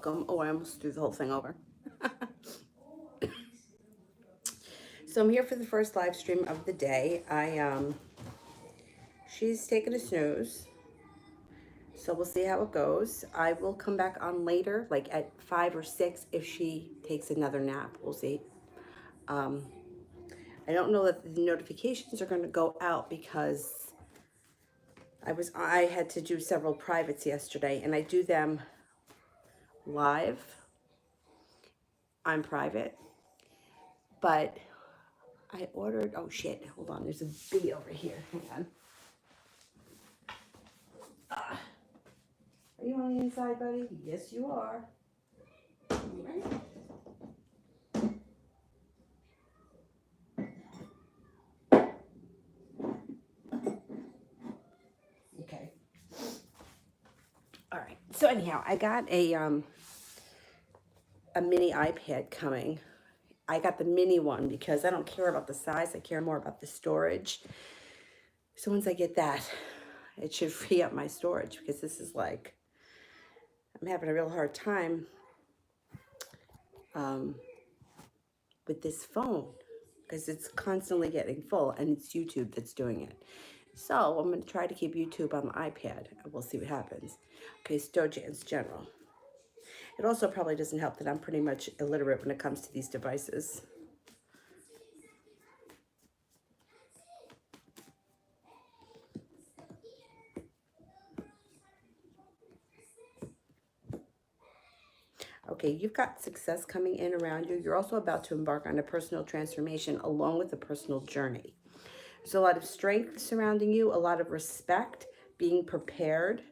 Oh, I almost threw the whole thing over. So I'm here for the first live stream of the day. She's taking a snooze, so we'll see how it goes. I will come back on later, like at 5 or 6, if she takes another nap. We'll see. Um, I don't know that the notifications are going to go out because I had to do several privates yesterday, and I do them live. I'm private, but I ordered. Oh shit! Hold on. There's a bee over here. Hang on. Are you on the inside, buddy? Yes, you are. Right. Okay. All right. So anyhow, I got a mini iPad coming. I got the mini one because I don't care about the size. I care more about the storage. So once I get that, it should free up my storage because this is like, I'm having a real hard time with this phone because it's constantly getting full and it's YouTube that's doing it. So I'm going to try to keep YouTube on the iPad and we'll see what happens. Okay, Stojans General. It also probably doesn't help that I'm pretty much illiterate when it comes to these devices. Okay, you've got success coming in around you. You're also about to embark on a personal transformation along with a personal journey. There's a lot of strength surrounding you, a lot of respect, being prepared,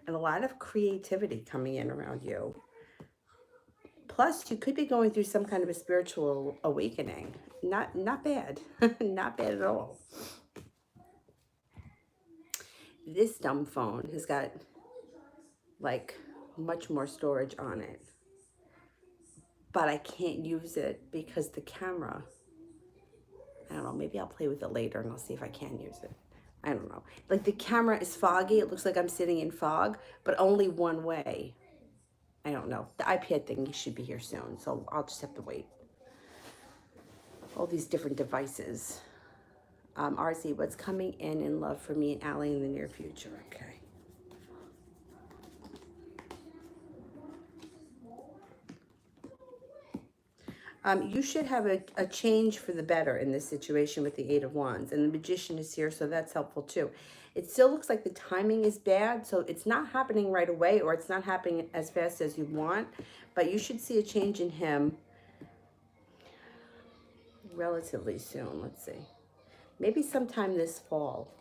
and a lot of creativity coming in around you. Plus, you could be going through some kind of a spiritual awakening. Not bad. Not bad at all. This dumb phone has got like much more storage on it. But I can't use it because the camera, I don't know, maybe I'll play with it later and I'll see if I can use it. I don't know. Like the camera is foggy. It looks like I'm sitting in fog, but only one way. I don't know. The iPad thing should be here soon, so I'll just have to wait. All these different devices. RZ, what's coming in love for me and Allie in the near future? Okay. You should have a change for the better in this situation with the Eight of Wands. And the Magician is here, so that's helpful too. It still looks like the timing is bad, so it's not happening right away or it's not happening as fast as you want. But you should see a change in him relatively soon. Let's see. Maybe sometime this fall.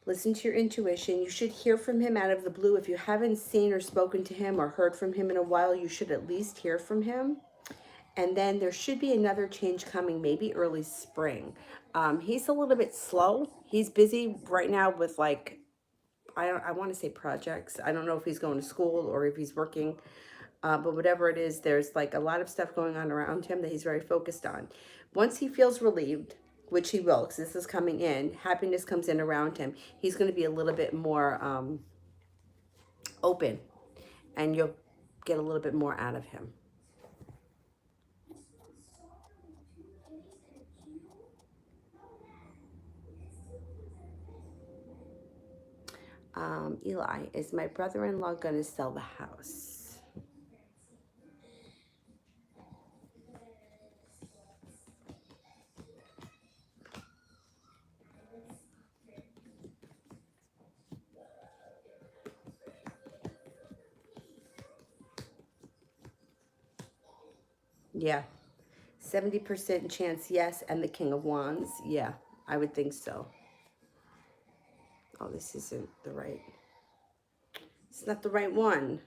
Listen to your intuition. You should hear from him out of the blue. If you haven't seen or spoken to him or heard from him in a while, you should at least hear from him. And then there should be another change coming, maybe early spring. He's a little bit slow. He's busy right now with like, I want to say projects. I don't know if he's going to school or if he's working. But whatever it is, there's like a lot of stuff going on around him that he's very focused on. Once he feels relieved, which he will, because this is coming in, happiness comes in around him, he's going to be a little bit more open and you'll get a little bit more out of him. Eli, is my brother-in-law going to sell the house? Yeah. 70% chance yes, and the King of Wands. Yeah, I would think so. Oh, this isn't the right. It's not the right one.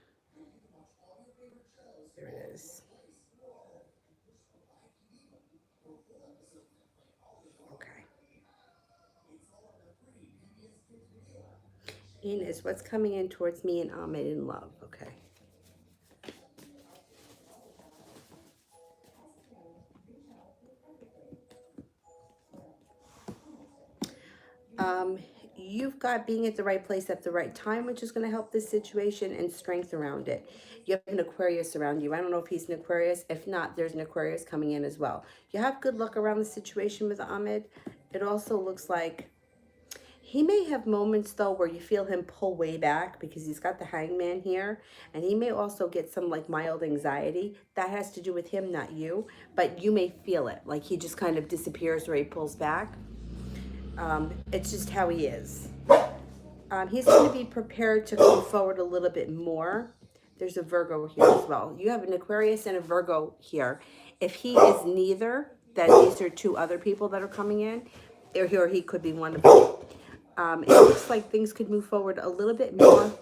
There it is. Okay. Ines, what's coming in towards me and Ahmed in love? Okay. you've got being at the right place at the right time, which is going to help this situation, and strength around it. You have an Aquarius around you. I don't know if he's an Aquarius. If not, there's an Aquarius coming in as well. You have good luck around the situation with Ahmed. It also looks like he may have moments, though, where you feel him pull way back because he's got the hangman here. And he may also get some, like, mild anxiety. That has to do with him, not you. But you may feel it. Like, he just kind of disappears or he pulls back. It's just how he is. He's going to be prepared to come forward a little bit more. There's a Virgo here as well. You have an Aquarius and a Virgo here. If he is neither, then these are two other people that are coming in. Or he could be one of them. It looks like things could move forward a little bit more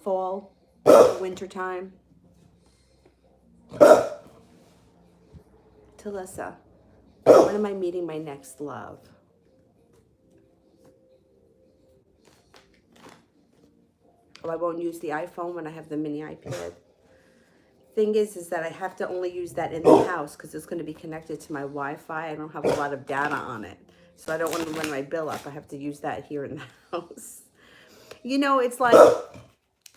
fall, winter time. Talissa, when am I meeting my next love? Oh, I won't use the iPhone when I have the mini iPad. Thing is that I have to only use that in the house because it's going to be connected to my Wi-Fi. I don't have a lot of data on it. So I don't want to run my bill up. I have to use that here in the house. You know, it's like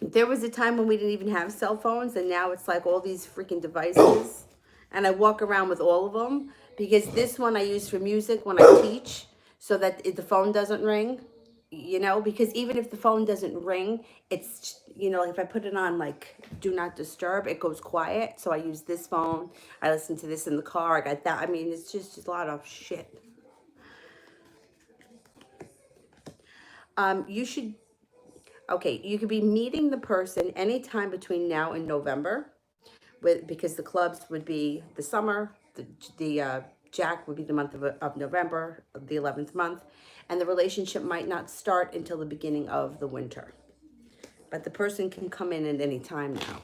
there was a time when we didn't even have cell phones, and now it's like all these freaking devices. And I walk around with all of them because this one I use for music when I teach so that the phone doesn't ring. You know, because even if the phone doesn't ring, it's, you know, if I put it on like do not disturb, it goes quiet. So I use this phone. I listen to this in the car. I got that. I mean, it's just a lot of shit. You should, okay, you could be meeting the person anytime between now and November, because the clubs would be the summer, the Jack would be the month of November, the 11th month, and the relationship might not start until the beginning of the winter. But the person can come in at any time now.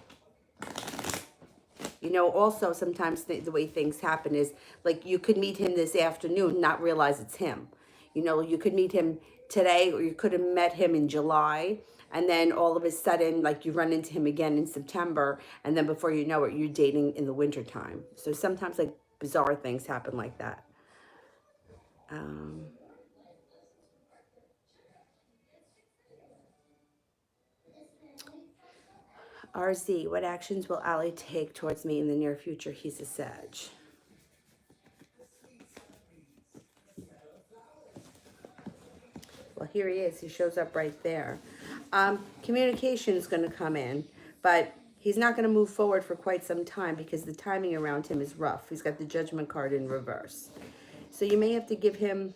You know, also sometimes the way things happen is, like, you could meet him this afternoon, not realize it's him. You know, you could meet him today, or you could have met him in July, and then all of a sudden, like, you run into him again in September, and then before you know it, you're dating in the winter time. So sometimes, like, bizarre things happen like that. RZ, what actions will Ali take towards me in the near future? He's a Sag. Well, here he is. He shows up right there. Communication is going to come in, but he's not going to move forward for quite some time because the timing around him is rough. He's got the Judgment card in reverse. So you may have to give him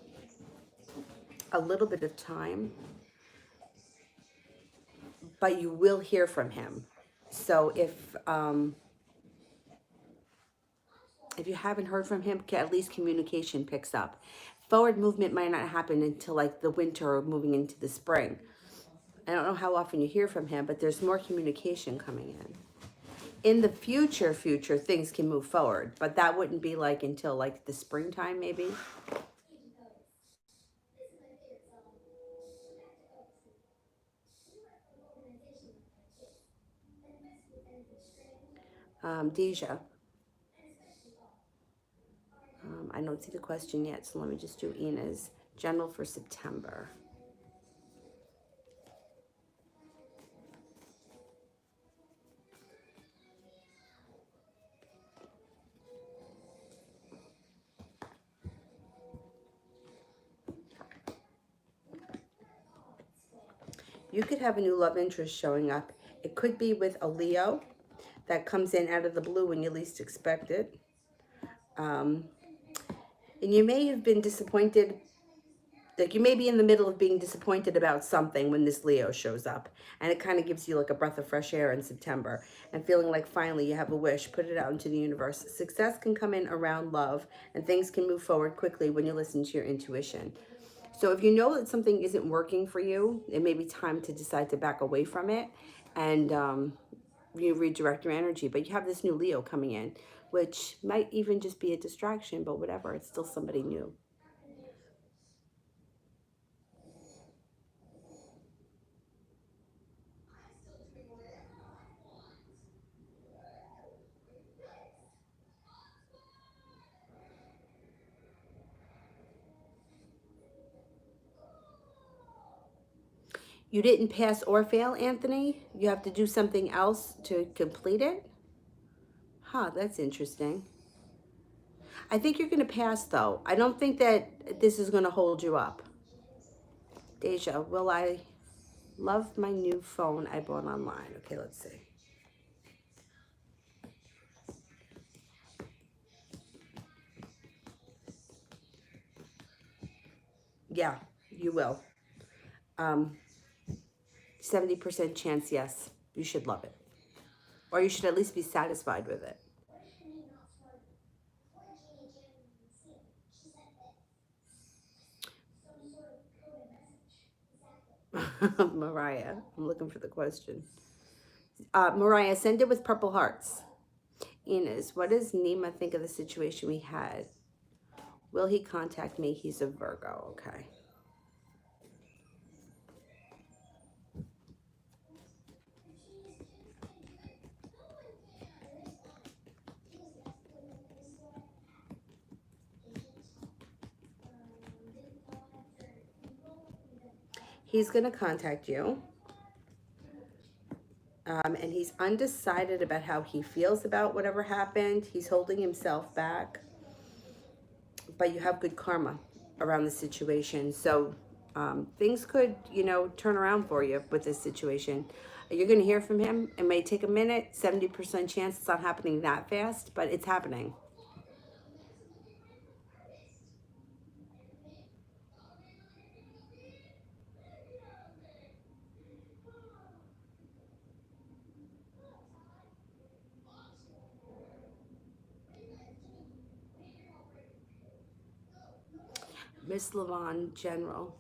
a little bit of time, but you will hear from him. So if you haven't heard from him, at least communication picks up. Forward movement might not happen until like the winter or moving into the spring. I don't know how often you hear from him, but there's more communication coming in. In the future, things can move forward, but that wouldn't be like until like the springtime, maybe. Deja, I don't see the question yet, so let me just do Ina's general for September. You could have a new love interest showing up. It could be with a Leo that comes in out of the blue when you least expect it. And you may have been disappointed, like you may be in the middle of being disappointed about something when this Leo shows up. And it kind of gives you like a breath of fresh air in September and feeling like finally you have a wish, put it out into the universe. Success can come in around love, and things can move forward quickly when you listen to your intuition. So if you know that something isn't working for you, it may be time to decide to back away from it and you redirect your energy. But you have this new Leo coming in, which might even just be a distraction, but whatever, it's still somebody new. You didn't pass or fail, Anthony? You have to do something else to complete it? Huh, that's interesting. I think you're going to pass, though. I don't think that this is going to hold you up. Deja, will I love my new phone I bought online? Okay, let's see. Yeah, you will. 70% chance, yes. You should love it. Or you should at least be satisfied with it. Mariah, I'm looking for the question. Mariah, send it with purple hearts. Ines, what does Nima think of the situation we had? Will he contact me? He's a Virgo. Okay. He's going to contact you. And he's undecided about how he feels about whatever happened. He's holding himself back. But you have good karma around the situation. So things could, turn around for you with this situation. You're going to hear from him. It may take a minute. 70% chance it's not happening that fast, but it's happening. Miss Levon, General.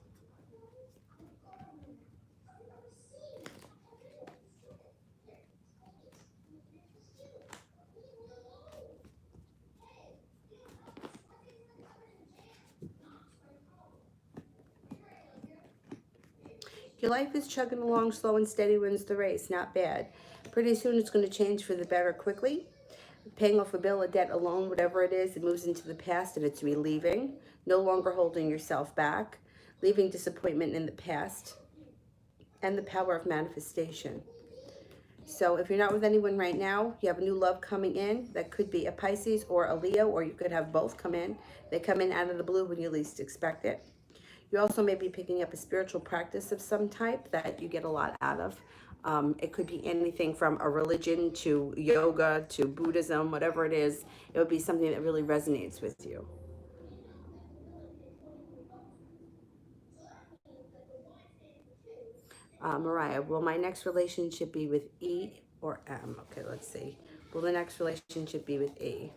Your life is chugging along slow and steady wins the race. Not bad. Pretty soon it's going to change for the better quickly. Paying off a bill, a debt, a loan, whatever it is, it moves into the past and it's relieving. No longer holding yourself back. Leaving disappointment in the past. And the power of manifestation. So if you're not with anyone right now, you have a new love coming in. That could be a Pisces or a Leo, or you could have both come in. They come in out of the blue when you least expect it. You also may be picking up a spiritual practice of some type that you get a lot out of. It could be anything from a religion to yoga to Buddhism, whatever it is. It would be something that really resonates with you. Mariah, will my next relationship be with E or M? Okay, let's see. Will the next relationship be with E?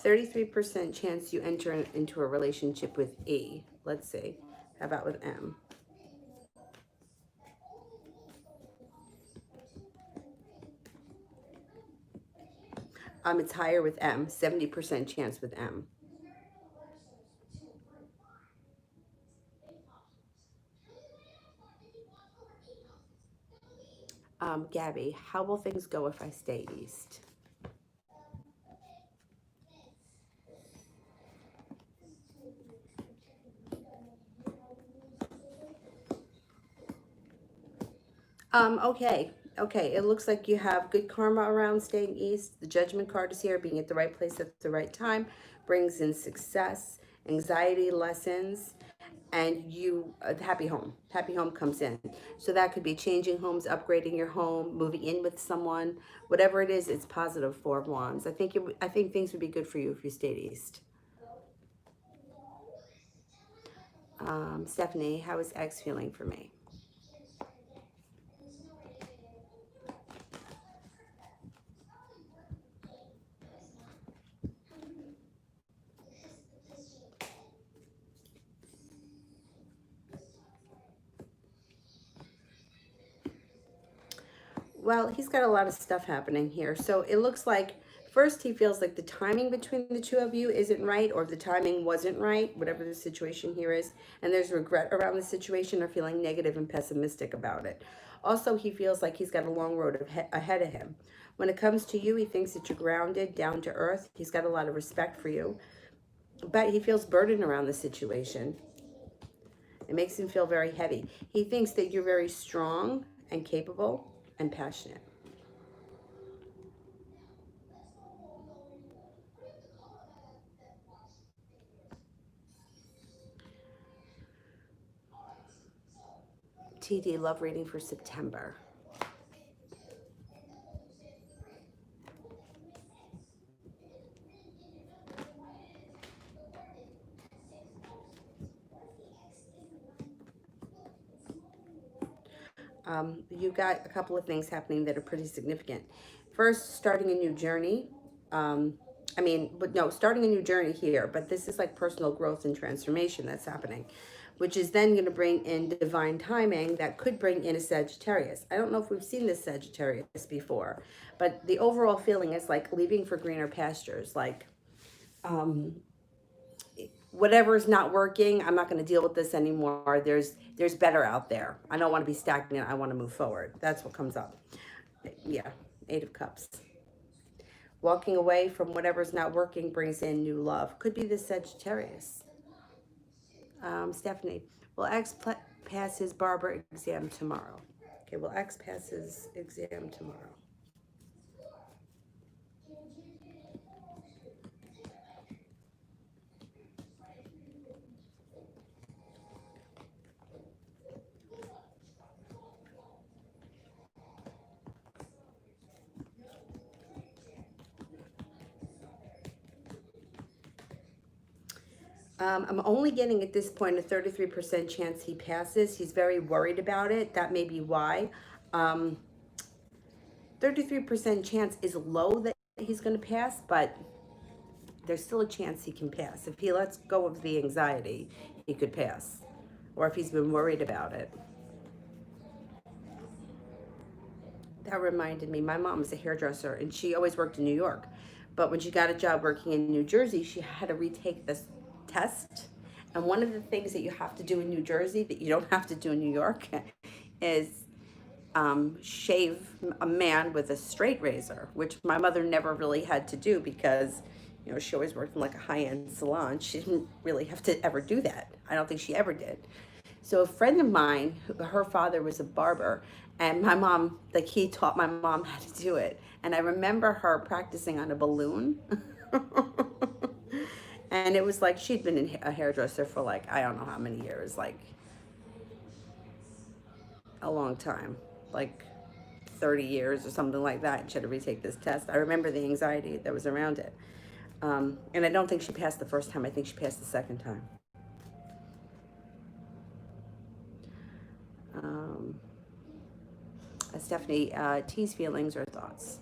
33% chance you enter into a relationship with E. Let's see. How about with M? It's higher with M. 70% chance with M. Gabby, how will things go if I stay east? Okay. Okay, it looks like you have good karma around staying east. The judgment card is here. Being at the right place at the right time brings in success, anxiety lessens, and you happy home. Happy home comes in. So that could be changing homes, upgrading your home, moving in with someone, whatever it is. It's positive. Four of Wands. I think things would be good for you if you stayed east. Stephanie, how is X feeling for me? Well, he's got a lot of stuff happening here. So it looks like First, he feels like the timing between the two of you isn't right, or the timing wasn't right, whatever the situation here is. And there's regret around the situation, or feeling negative and pessimistic about it. Also, he feels like he's got a long road ahead of him. When it comes to you, he thinks that you're grounded, down to earth. He's got a lot of respect for you, but he feels burdened around the situation. It makes him feel very heavy. He thinks that you're very strong and capable and passionate. TD, love reading for September. You got a couple of things happening that are pretty significant. First, starting a new journey. Um, starting a new journey here, but this is like personal growth and transformation that's happening, which is then going to bring in divine timing that could bring in a Sagittarius. I don't know if we've seen this Sagittarius before, but the overall feeling is like leaving for greener pastures, like um, whatever's not working, I'm not going to deal with this anymore. There's better out there. I don't want to be stagnant. I want to move forward. That's what comes up. Yeah, 8 of Cups. Walking away from whatever's not working brings in new love. Could be the Sagittarius. Stephanie, will X pass his barber exam tomorrow? Okay, will X pass his exam tomorrow? I'm only getting at this point a 33% chance he passes. He's very worried about it. That may be why. 33% chance is low that he's going to pass, but there's still a chance he can pass. If he lets go of the anxiety, he could pass. Or if he's been worried about it. That reminded me, my mom was a hairdresser and she always worked in New York. But when she got a job working in New Jersey, she had to retake this test. And one of the things that you have to do in New Jersey that you don't have to do in New York is shave a man with a straight razor, which my mother never really had to do because, you know, she always worked in like a high-end salon. She didn't really have to ever do that. I don't think she ever did. So a friend of mine, her father was a barber, and my mom, like he taught my mom how to do it. And I remember her practicing on a balloon. And it was like she'd been a hairdresser for like, I don't know how many years, like a long time, like 30 years or something like that. And she had to retake this test. I remember the anxiety that was around it. And I don't think she passed the first time. I think she passed the second time. Stephanie, T's feelings or thoughts?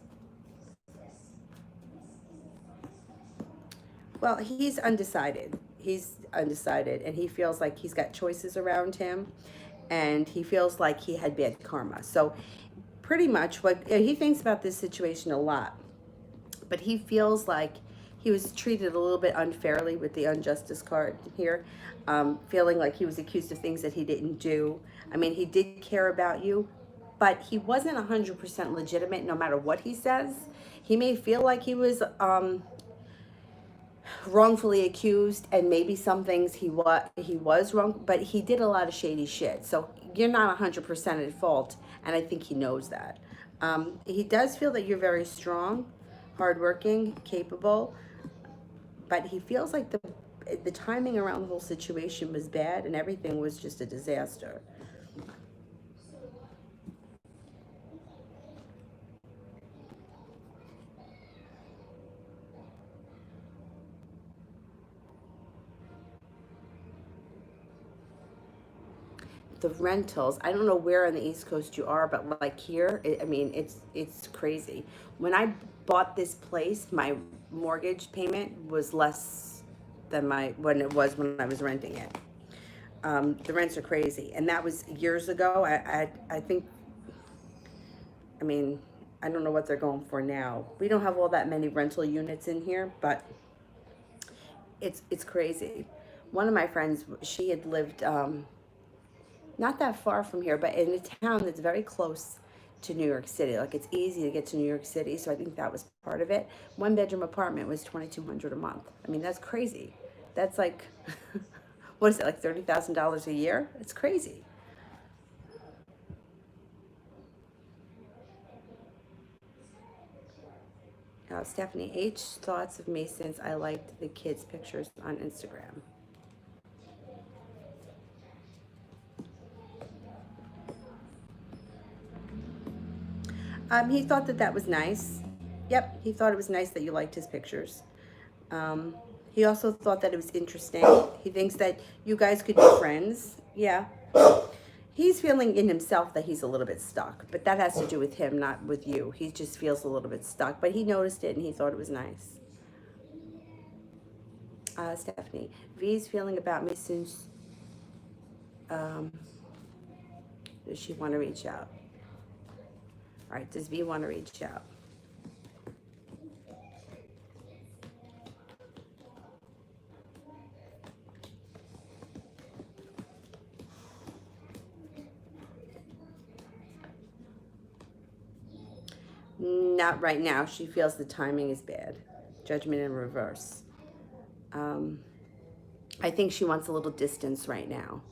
Well, he's undecided. He's undecided, and he feels like he's got choices around him, and he feels like he had bad karma. So, pretty much, what he thinks about this situation a lot, but he feels like he was treated a little bit unfairly with the injustice card here, feeling like he was accused of things that he didn't do. I mean, he did care about you, but he wasn't 100% legitimate no matter what he says. He may feel like he was wrongfully accused, and maybe some things he was wrong, but he did a lot of shady shit. So you're not 100% at fault, and I think he knows that. He does feel that you're very strong, hardworking, capable, but he feels like the timing around the whole situation was bad, and everything was just a disaster. The rentals, I don't know where on the East Coast you are, but like here, I mean, it's crazy. When I bought this place, my mortgage payment was less than my when it was when I was renting it. The rents are crazy, and that was years ago. I think, I mean, I don't know what they're going for now. We don't have all that many rental units in here, but it's crazy. One of my friends, she had lived not that far from here, but in a town that's very close to New York City. Like it's easy to get to New York City, so I think that was part of it. One bedroom apartment was $2,200 a month. I mean, that's crazy. That's like, what is it, like $30,000 a year? It's crazy. Stephanie H. Thoughts of me since I liked the kids' pictures on Instagram. He thought that that was nice. Yep, he thought it was nice that you liked his pictures. Um, he also thought that it was interesting. He thinks that you guys could be friends. Yeah. He's feeling in himself that he's a little bit stuck, but that has to do with him, not with you. He just feels a little bit stuck, but he noticed it and he thought it was nice. Stephanie, V's feeling about me since, um, does she want to reach out? All right, does V want to reach out? Not right now. She feels the timing is bad. Judgment in reverse. Um, I think she wants a little distance right now.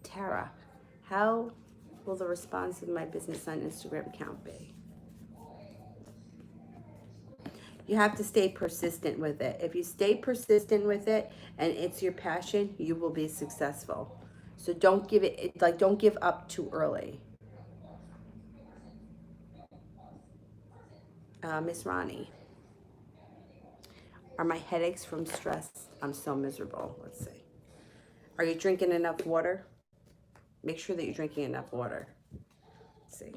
Tara, how will the response of my business on Instagram account be? You have to stay persistent with it. If you stay persistent with it and it's your passion, you will be successful. So don't give it, like, don't give up too early. Miss Ronnie, are my headaches from stress? I'm so miserable. Let's see. Are you drinking enough water? Make sure that you're drinking enough water. Let's see.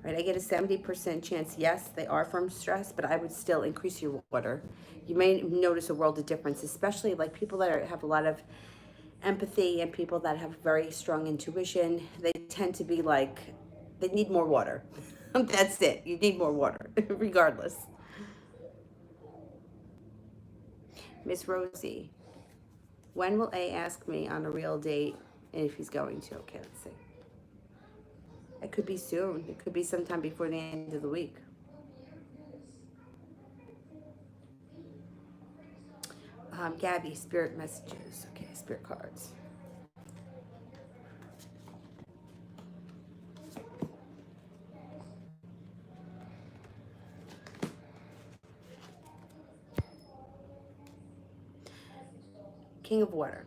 Right, I get a 70% chance, yes, they are from stress, but I would still increase your water. You may notice a world of difference, especially like people that have a lot of empathy and people that have very strong intuition. They tend to be like, they need more water. That's it. You need more water, regardless. Miss Rosie, when will A ask me on a real date and if he's going to? Okay, let's see. It could be soon. It could be sometime before the end of the week. Gabby, spirit messages. Okay, spirit cards. King of Water.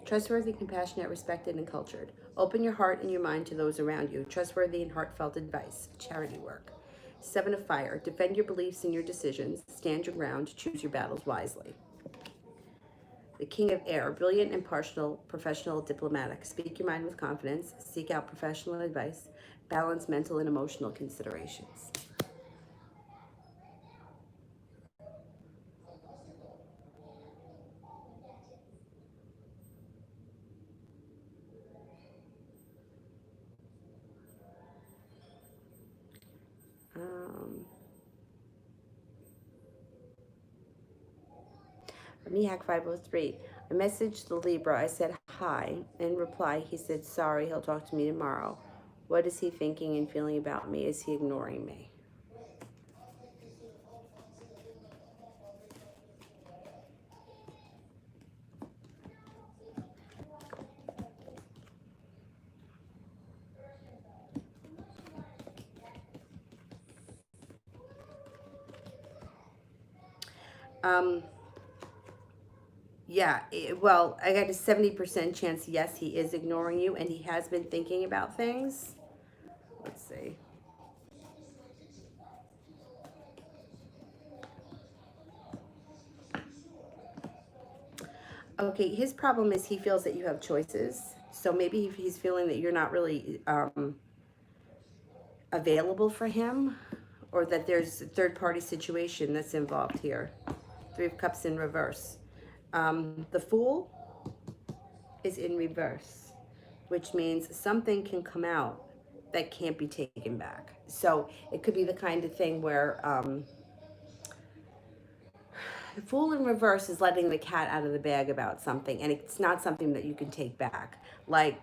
Trustworthy, compassionate, respected, and cultured. Open your heart and your mind to those around you. Trustworthy and heartfelt advice. Charity work. Seven of Fire. Defend your beliefs and your decisions. Stand your ground. Choose your battles wisely. The King of Air. Brilliant, impartial, professional, diplomatic. Speak your mind with confidence. Seek out professional advice. Balance mental and emotional considerations. Um, Mihak 503. I messaged the Libra. I said hi. In reply, he said sorry. He'll talk to me tomorrow. What is he thinking and feeling about me? Is he ignoring me? Um, yeah, well, I got a 70% chance, yes, he is ignoring you and he has been thinking about things. Let's see. Okay, his problem is he feels that you have choices. So maybe he's feeling that you're not really available for him, or that there's a third-party situation that's involved here. Three of Cups in reverse. The Fool is in reverse, which means something can come out that can't be taken back. So it could be the kind of thing where the Fool in reverse is letting the cat out of the bag about something, and it's not something that you can take back. Like,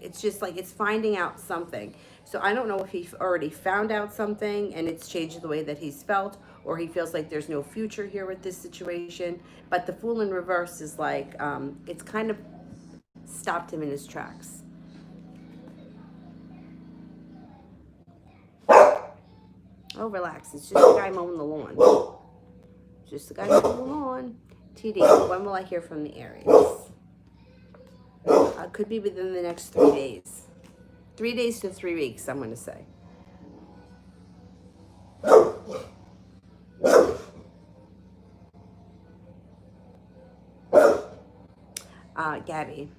it's just like it's finding out something. So I don't know if he already found out something and it's changed the way that he's felt, or he feels like there's no future here with this situation. But the Fool in reverse is like, it's kind of stopped him in his tracks. Oh, relax. It's just a guy mowing the lawn. Just a guy mowing the lawn. TD, when will I hear from the Aries? Could be within the next 3 days. 3 days to 3 weeks, I'm going to say. Gabby,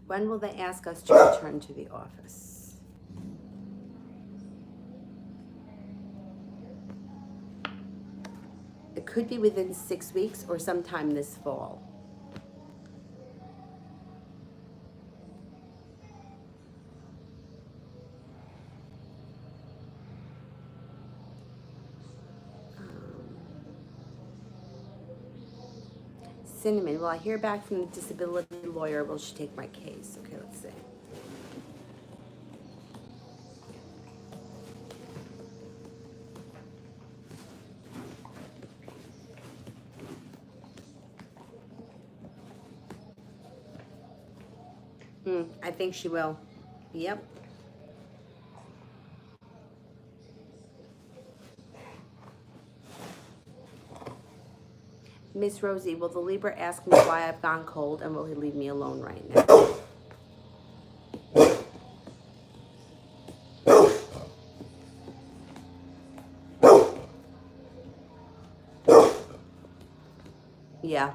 when will they ask us to return to the office? It could be within 6 weeks or sometime this fall. Cinnamon, will I hear back from the disability lawyer? Will she take my case? Okay, let's see. I think she will. Yep. Miss Rosie, will the Libra ask me why I've gone cold, and will he leave me alone right now? Yeah,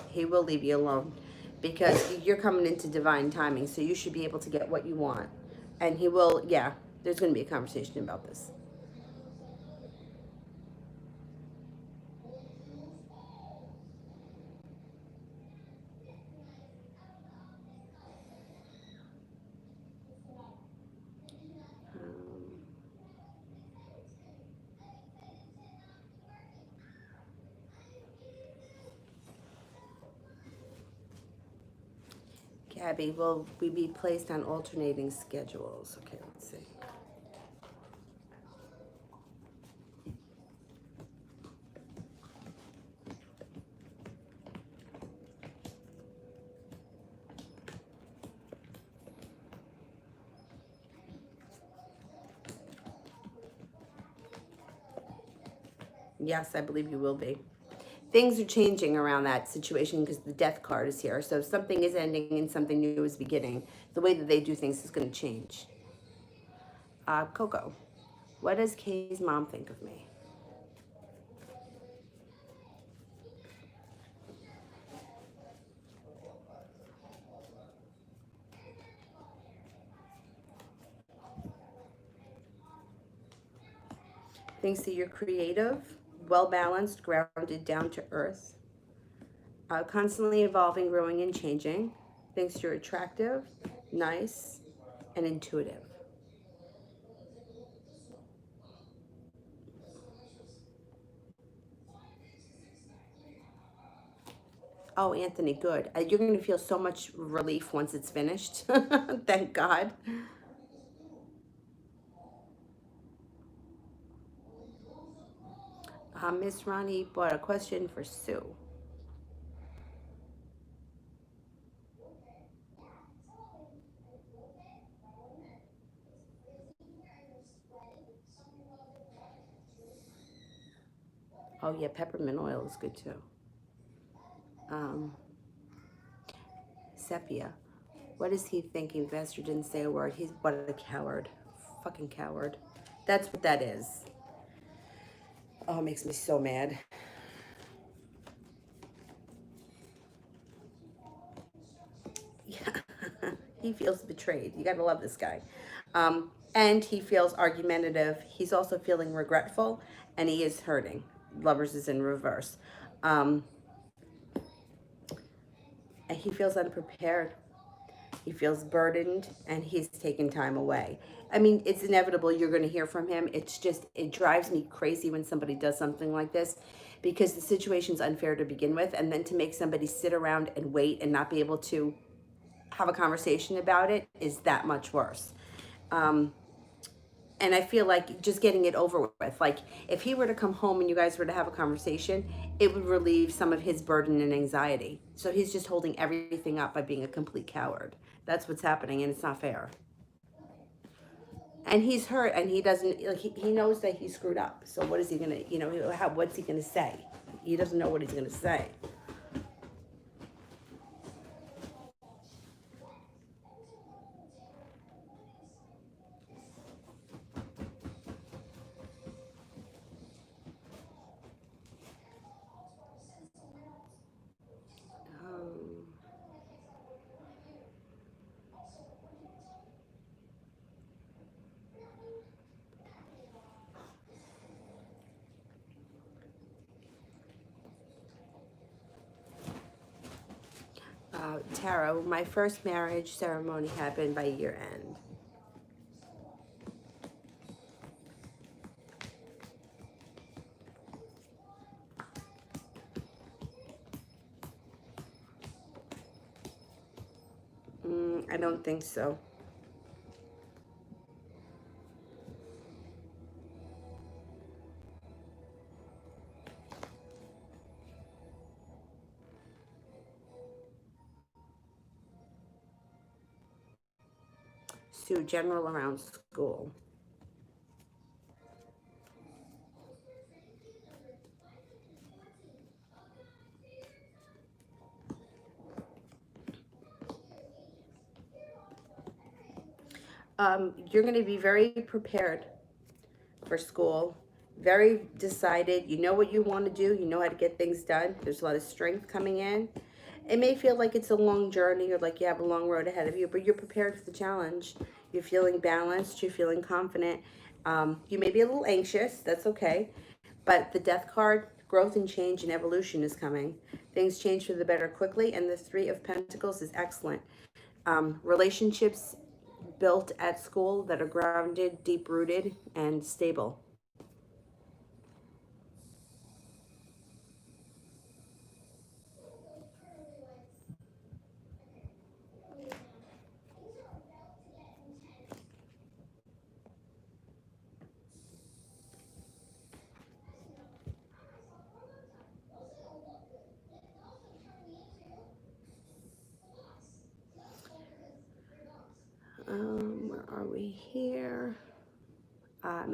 he will leave you alone because you're coming into divine timing, so you should be able to get what you want. And he will, yeah, there's going to be a conversation about this. Gabby, will we be placed on alternating schedules? Okay, let's see. Yes, I believe you will be. Things are changing around that situation because the death card is here. So something is ending and something new is beginning. The way that they do things is going to change. Coco, what does Kay's mom think of me? Thinks that you're creative, well-balanced, grounded, down to earth, constantly evolving, growing, and changing. Thinks you're attractive, nice, and intuitive. Oh, Anthony, good. You're going to feel so much relief once it's finished. Thank God. Miss Ronnie bought a question for Sue. Oh, yeah, peppermint oil is good too. Sepia, what is he thinking? Vester didn't say a word. He's what a coward. Fucking coward. That's what that is. Oh, it makes me so mad. Yeah. He feels betrayed. You gotta love this guy. And he feels argumentative. He's also feeling regretful, and he is hurting. Lovers is in reverse. Um, and he feels unprepared. He feels burdened, and he's taken time away. I mean, it's inevitable you're going to hear from him. It's just, it drives me crazy when somebody does something like this, because the situation's unfair to begin with. And then to make somebody sit around and wait and not be able to have a conversation about it is that much worse. Um, and I feel like just getting it over with, like if he were to come home and you guys were to have a conversation, it would relieve some of his burden and anxiety. So he's just holding everything up by being a complete coward. That's what's happening, and it's not fair. And he's hurt, and he doesn't, like, he knows that he screwed up. So what is he gonna, what's he gonna say? He doesn't know what he's gonna say. Um, Tarot, my first marriage ceremony happened by year end. I don't think so. Sue, general around school. You're going to be very prepared for school, very decided. You know what you want to do, you know how to get things done. There's a lot of strength coming in. It may feel like it's a long journey or like you have a long road ahead of you, but you're prepared for the challenge. You're feeling balanced, you're feeling confident. You may be a little anxious, that's okay. But the death card, growth and change and evolution is coming. Things change for the better quickly, and the Three of Pentacles is excellent. Relationships built at school that are grounded, deep rooted, and stable. Where are we here?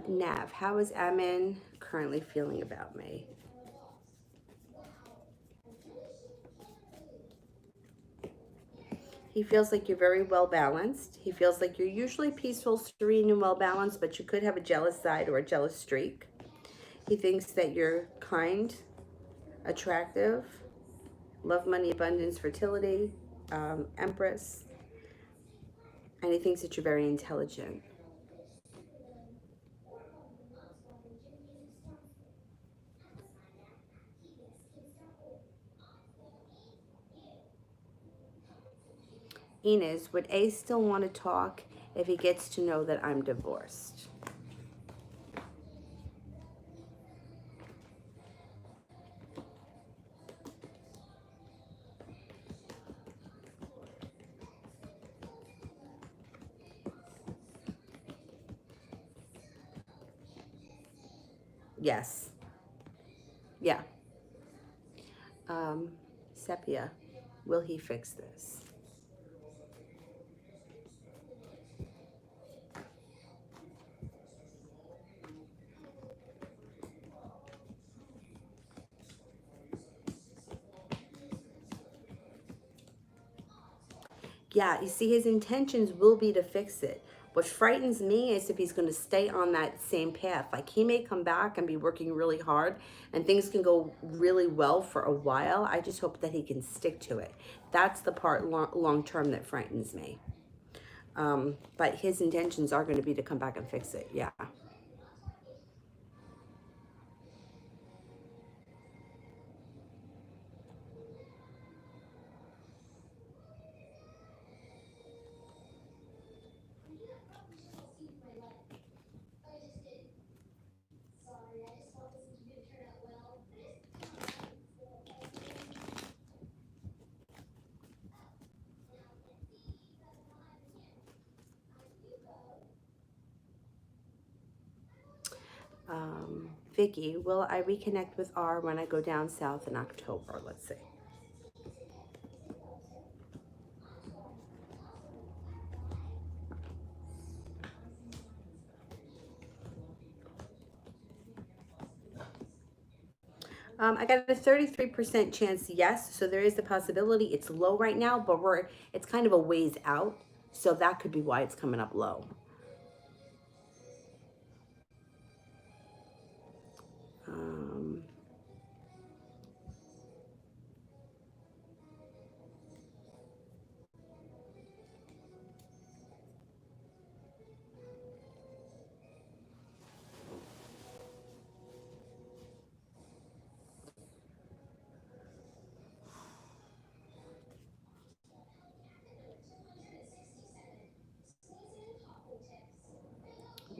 Nav, how is Amin currently feeling about me? He feels like you're very well balanced. He feels like you're usually peaceful, serene, and well balanced, but you could have a jealous side or a jealous streak. He thinks that you're kind, attractive, love, money, abundance, fertility, Empress, and he thinks that you're very intelligent. Inez, would Ace still want to talk if he gets to know that I'm divorced? Yes. Yeah. Um, Sepia, will he fix this? Yeah, you see, his intentions will be to fix it. What frightens me is if he's going to stay on that same path. Like, he may come back and be working really hard and things can go really well for a while. I just hope that he can stick to it. That's the part long term that frightens me. But his intentions are going to be to come back and fix it. Yeah. Vicky, will I reconnect with R when I go down south in October? Let's see. I got a 33% chance, yes. So there is the possibility. It's low right now, but it's kind of a ways out. So that could be why it's coming up low. Um,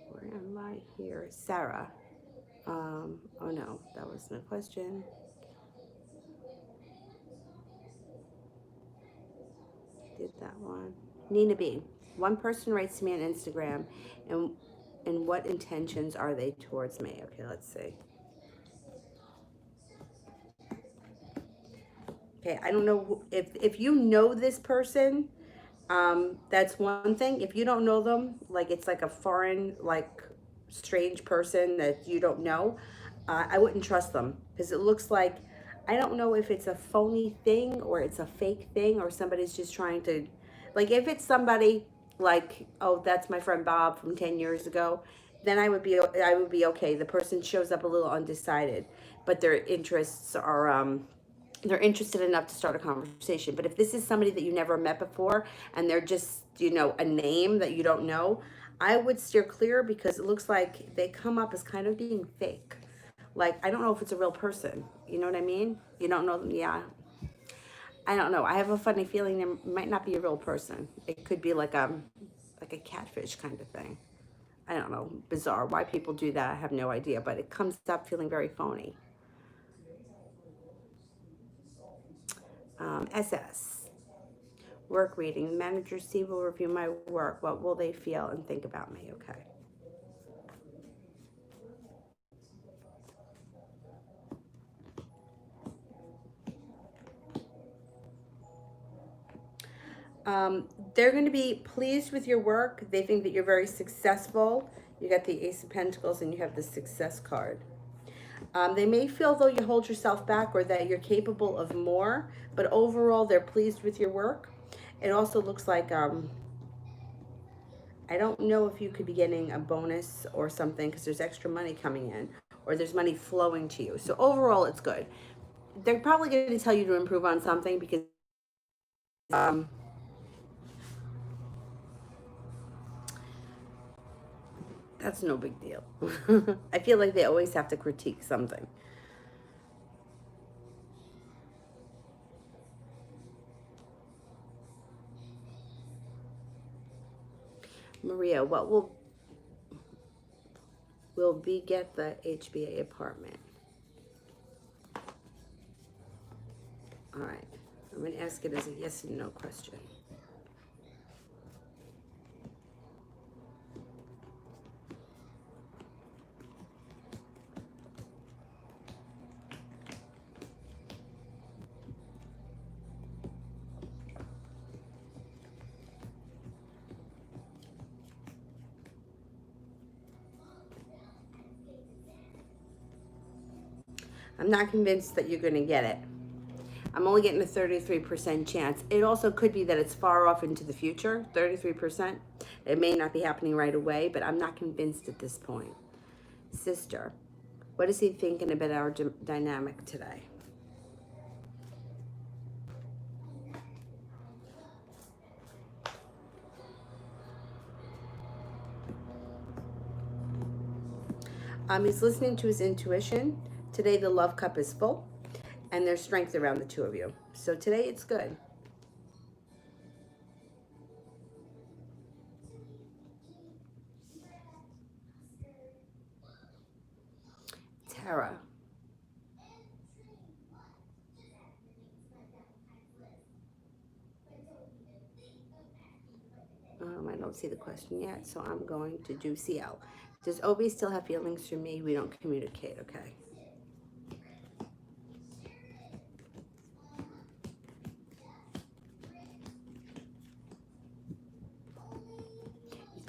where am I here? Sarah. Oh no, that was my question. Did that one. Nina B. One person writes to me on Instagram, and what intentions are they towards me? Okay, let's see. Okay, I don't know if you know this person, that's one thing. If you don't know them, like it's like a foreign, like strange person that you don't know, I wouldn't trust them because it looks like, I don't know if it's a phony thing or it's a fake thing or somebody's just trying to, like if it's somebody like, oh, that's my friend Bob from 10 years ago, then I would be okay. The person shows up a little undecided, but their interests are they're interested enough to start a conversation. But if this is somebody that you never met before and they're just, a name that you don't know, I would steer clear because it looks like they come up as kind of being fake. Like, I don't know if it's a real person. You know what I mean? You don't know them. Yeah. I don't know. I have a funny feeling there might not be a real person. It could be like a catfish kind of thing. I don't know. Bizarre. Why people do that, I have no idea. But it comes up feeling very phony. SS. Work reading. Manager C will review my work. What will they feel and think about me? Okay. They're going to be pleased with your work. They think that you're very successful. You got the Ace of Pentacles and you have the Success card. They may feel though you hold yourself back or that you're capable of more, but overall they're pleased with your work. It also looks like I don't know if you could be getting a bonus or something because there's extra money coming in or there's money flowing to you. So overall it's good. They're probably going to tell you to improve on something because that's no big deal. I feel like they always have to critique something. Maria, what will be get the HBA apartment? All right. I'm going to ask it as a yes and no question. I'm not convinced that you're going to get it. I'm only getting a 33% chance. It also could be that it's far off into the future, 33%. It may not be happening right away, but I'm not convinced at this point. Sister, what is he thinking about our dynamic today? He's listening to his intuition. Today the love cup is full and there's strength around the two of you. So today it's good. Tara. I don't see the question yet, so I'm going to do CL. Does Obi still have feelings for me? We don't communicate, okay.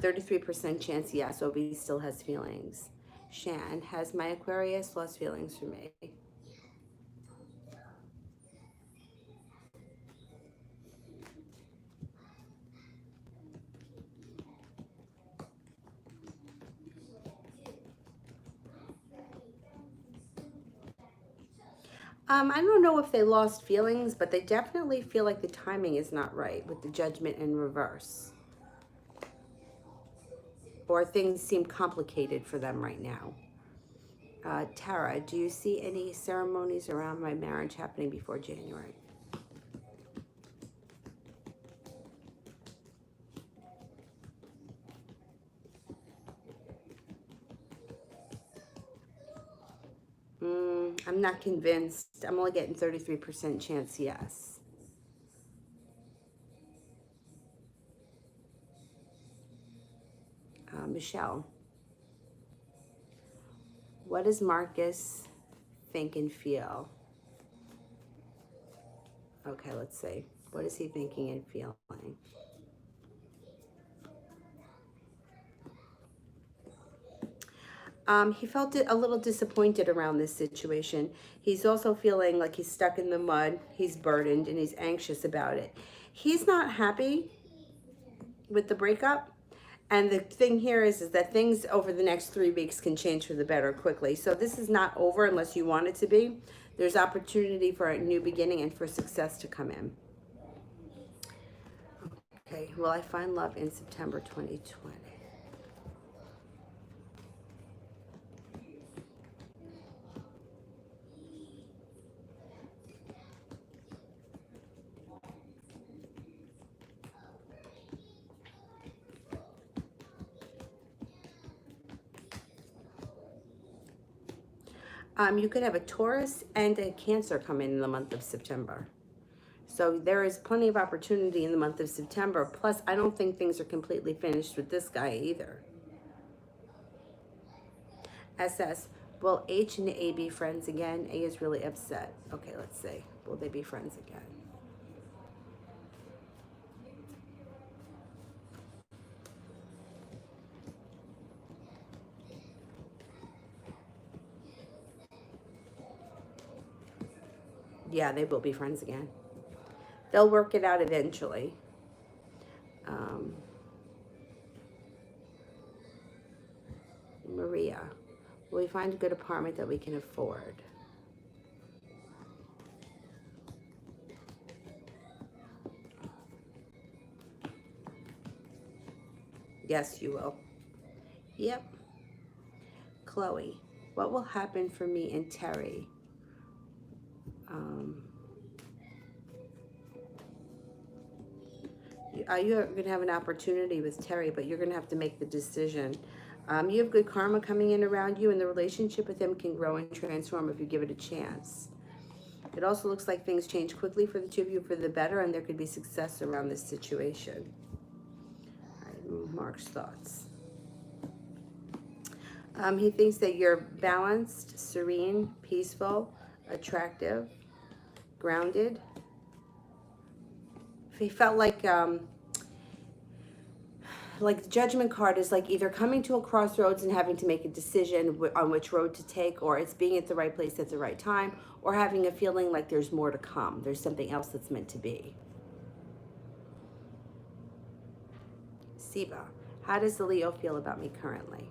33% chance, yes, Obi still has feelings. Shan, has my Aquarius lost feelings for me? I don't know if they lost feelings, but they definitely feel like the timing is not right with the judgment in reverse. Or things seem complicated for them right now. Tara, do you see any ceremonies around my marriage happening before January? I'm not convinced. I'm only getting 33% chance yes. Michelle, what does Marcus think and feel? Okay, let's see. What is he thinking and feeling? He felt a little disappointed around this situation. He's also feeling like he's stuck in the mud. He's burdened and he's anxious about it. He's not happy with the breakup. And the thing here is that things over the next 3 weeks can change for the better quickly. So this is not over unless you want it to be. There's opportunity for a new beginning and for success to come in. Okay, will I find love in September 2020? You could have a Taurus and a Cancer come in the month of September. So there is plenty of opportunity in the month of September. Plus, I don't think things are completely finished with this guy either. SS, will H and A be friends again? A is really upset. Okay, let's see. Will they be friends again? Yeah, they will be friends again. They'll work it out eventually. Maria, will we find a good apartment that we can afford? Yes, you will. Yep. Chloe, what will happen for me and Terry? You're going to have an opportunity with Terry, but you're going to have to make the decision. You have good karma coming in around you, and the relationship with him can grow and transform if you give it a chance. It also looks like things change quickly for the two of you for the better, and there could be success around this situation. All right, Mark's thoughts. He thinks that you're balanced, serene, peaceful, attractive, grounded. He felt like like the Judgment card is like either coming to a crossroads and having to make a decision on which road to take, or it's being at the right place at the right time, or having a feeling like there's more to come. There's something else that's meant to be. Siba, how does the Leo feel about me currently?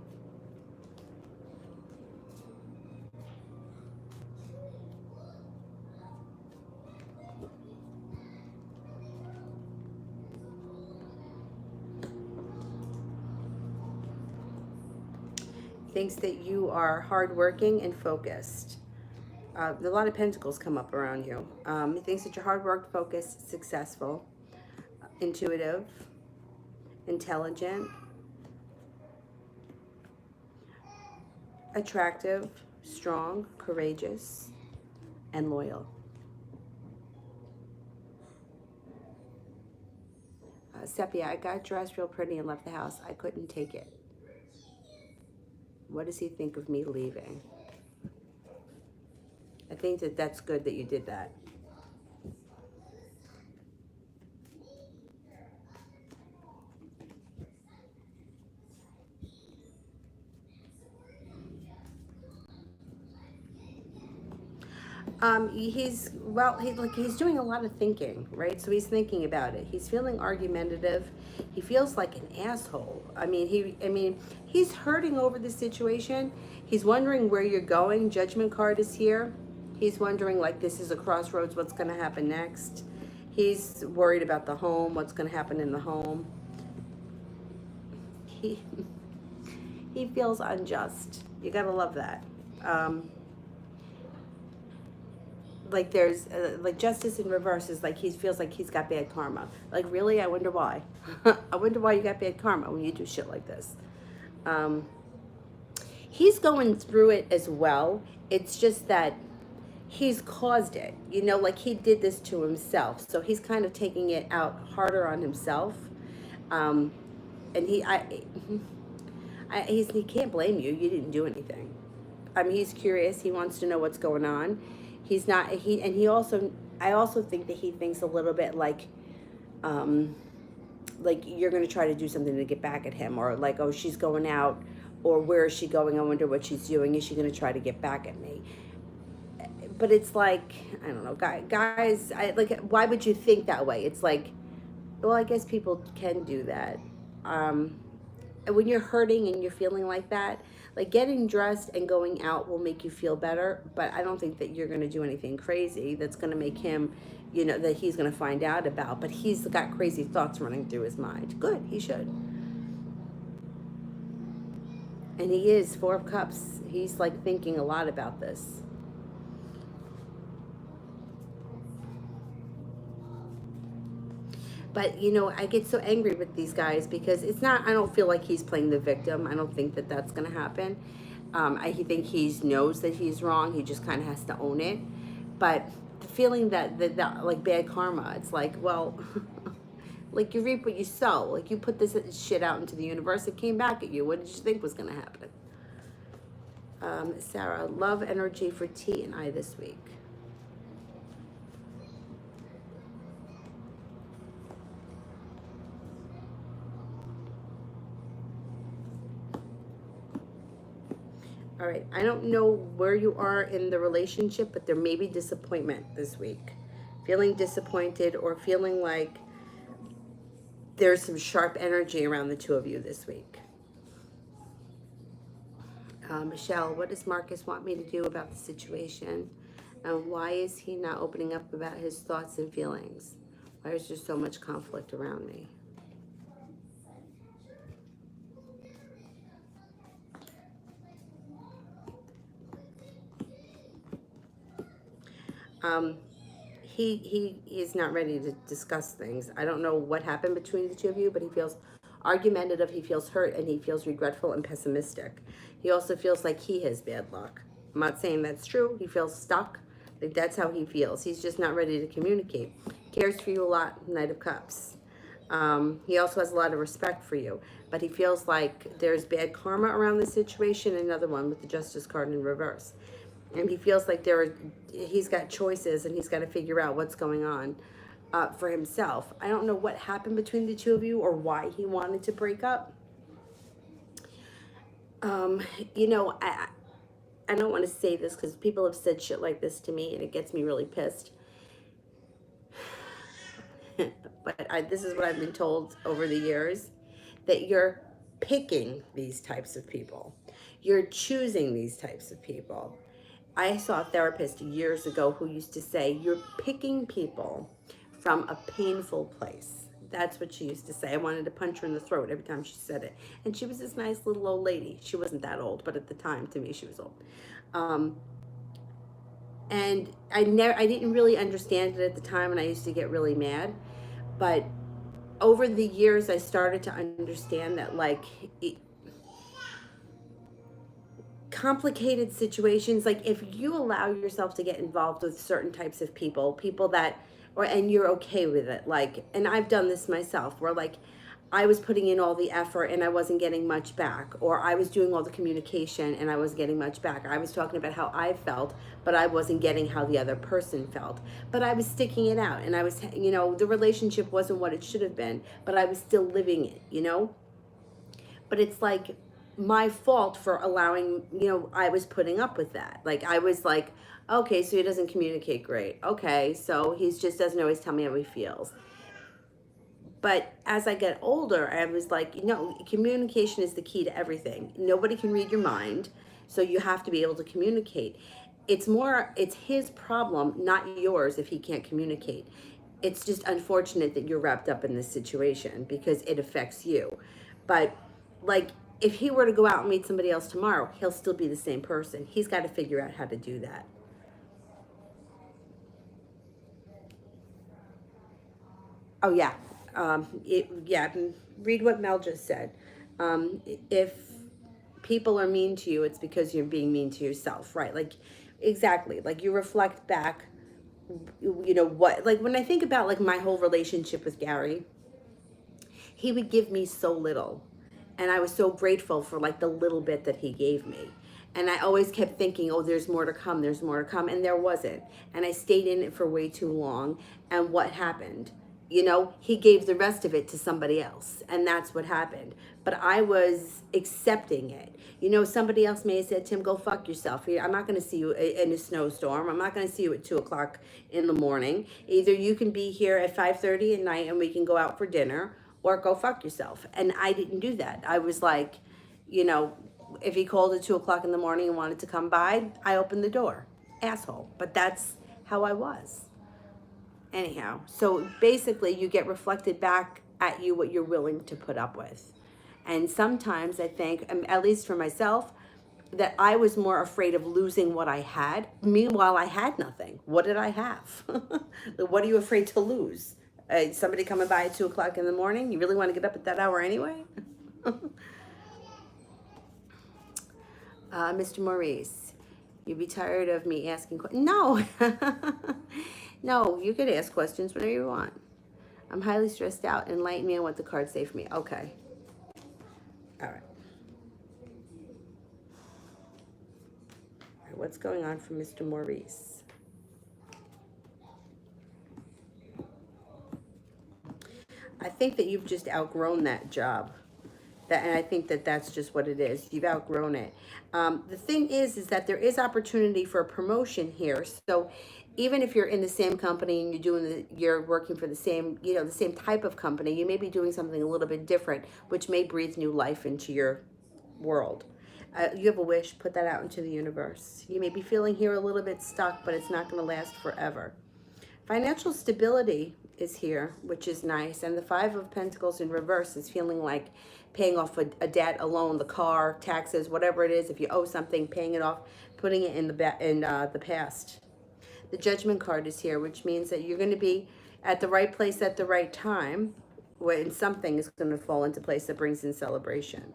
Thinks that you are hardworking and focused. A lot of pentacles come up around you. He thinks that you're hard work, focused, successful, intuitive, intelligent, attractive, strong, courageous, and loyal. Sepia, I got dressed real pretty and left the house. I couldn't take it. What does he think of me leaving? I think that that's good that you did that. He's doing a lot of thinking, right? So he's thinking about it. He's feeling argumentative. He feels like an asshole. He's hurting over the situation. He's wondering where you're going. Judgment card is here. He's wondering, like, this is a crossroads. What's going to happen next? He's worried about the home. What's going to happen in the home? He feels unjust. You gotta love that. Like there's like justice in reverse is like he feels like he's got bad karma. Like, really? I wonder why. I wonder why you got bad karma when you do shit like this. He's going through it as well. It's just that he's caused it, you know, like he did this to himself, so he's kind of taking it out harder on himself. And he can't blame you. You didn't do anything. He's curious. He wants to know what's going on. He's not. I also think that he thinks a little bit like you're going to try to do something to get back at him, or like, oh, she's going out, or where is she going? I wonder what she's doing. Is she going to try to get back at me? But it's like, I don't know, guys. Why would you think that way? It's like, well, I guess people can do that. And when you're hurting and you're feeling like that, like getting dressed and going out will make you feel better, but I don't think that you're going to do anything crazy that's going to make him, you know, that he's going to find out about. But he's got crazy thoughts running through his mind. Good, he should. And he is 4 of Cups. He's like thinking a lot about this. But, you know, I get so angry with these guys because it's not, I don't feel like he's playing the victim. I don't think that that's going to happen. I think he knows that he's wrong. He just kind of has to own it. But the feeling that like bad karma, it's like, well, like you reap what you sow. Like you put this shit out into the universe, it came back at you. What did you think was going to happen? Sarah, love energy for T and I this week. All right, I don't know where you are in the relationship, but there may be disappointment this week. Feeling disappointed or feeling like there's some sharp energy around the two of you this week. Michelle, what does Marcus want me to do about the situation? And why is he not opening up about his thoughts and feelings? Why is there so much conflict around me? He is not ready to discuss things. I don't know what happened between the two of you, but he feels argumentative, he feels hurt, and he feels regretful and pessimistic. He also feels like he has bad luck. I'm not saying that's true. He feels stuck. Like that's how he feels. He's just not ready to communicate. Cares for you a lot, Knight of Cups. He also has a lot of respect for you, but he feels like there's bad karma around the situation. Another one with the Justice card in reverse. And he feels like he's got choices and he's got to figure out what's going on. for himself. I don't know what happened between the two of you or why he wanted to break up. Um, you know, I don't want to say this because people have said shit like this to me and it gets me really pissed. But this is what I've been told over the years, that you're picking these types of people. You're choosing these types of people. I saw a therapist years ago who used to say, you're picking people from a painful place. That's what she used to say. I wanted to punch her in the throat every time she said it. And she was this nice little old lady. She wasn't that old, but at the time, to me, she was old. Um, and I didn't really understand it at the time, and I used to get really mad. But over the years, I started to understand that, like, complicated situations, like if you allow yourself to get involved with certain types of people that, or and you're okay with it, like, and I've done this myself, where like I was putting in all the effort and I wasn't getting much back, or I was doing all the communication and I wasn't getting much back. I was talking about how I felt, but I wasn't getting how the other person felt. But I was sticking it out, and I was, you know, the relationship wasn't what it should have been, but I was still living it, you know? But it's like my fault for allowing, you know, I was putting up with that. Like I was like, okay, so he doesn't communicate great. Okay, so he just doesn't always tell me how he feels. But as I get older, I was like, you know, communication is the key to everything. Nobody can read your mind, so you have to be able to communicate. It's his problem, not yours, if he can't communicate. It's just unfortunate that you're wrapped up in this situation because it affects you. But like, if he were to go out and meet somebody else tomorrow, he'll still be the same person. He's got to figure out how to do that. Oh yeah, yeah. Read what Mel just said. If people are mean to you, it's because you're being mean to yourself, right? Like, exactly. Like you reflect back. You know what? Like when I think about like my whole relationship with Gary, he would give me so little, and I was so grateful for like the little bit that he gave me. And I always kept thinking, oh, there's more to come, there's more to come, and there wasn't. And I stayed in it for way too long. And what happened? You know, he gave the rest of it to somebody else, and that's what happened. But I was accepting it. You know, somebody else may have said, Tim, go fuck yourself. I'm not going to see you in a snowstorm. I'm not going to see you at 2 o'clock in the morning. Either you can be here at 5:30 at night and we can go out for dinner, or go fuck yourself. And I didn't do that. I was like, you know, if he called at 2 o'clock in the morning and wanted to come by, I opened the door. Asshole. But that's how I was. Anyhow, so basically you get reflected back at you what you're willing to put up with. And sometimes I think, at least for myself, that I was more afraid of losing what I had. Meanwhile, I had nothing. What did I have? What are you afraid to lose? Somebody coming by at 2 o'clock in the morning? You really want to get up at that hour anyway? Mr. Maurice, you'd be tired of me asking questions. No. No, you could ask questions whenever you want. I'm highly stressed out. Enlighten me on what the cards say for me. Okay. All right. What's going on for Mr. Maurice? I think that you've just outgrown that job. And I think that that's just what it is. You've outgrown it. The thing is that there is opportunity for a promotion here. So even if you're in the same company and you're working for the same, you know, the same type of company, you may be doing something a little bit different, which may breathe new life into your world. You have a wish, put that out into the universe. You may be feeling here a little bit stuck, but it's not going to last forever. Financial stability is here, which is nice. And the Five of Pentacles in reverse is feeling like paying off a debt, a loan, the car, taxes, whatever it is. If you owe something, paying it off, putting it in the past. The Judgment card is here, which means that you're going to be at the right place at the right time, when something is going to fall into place that brings in celebration.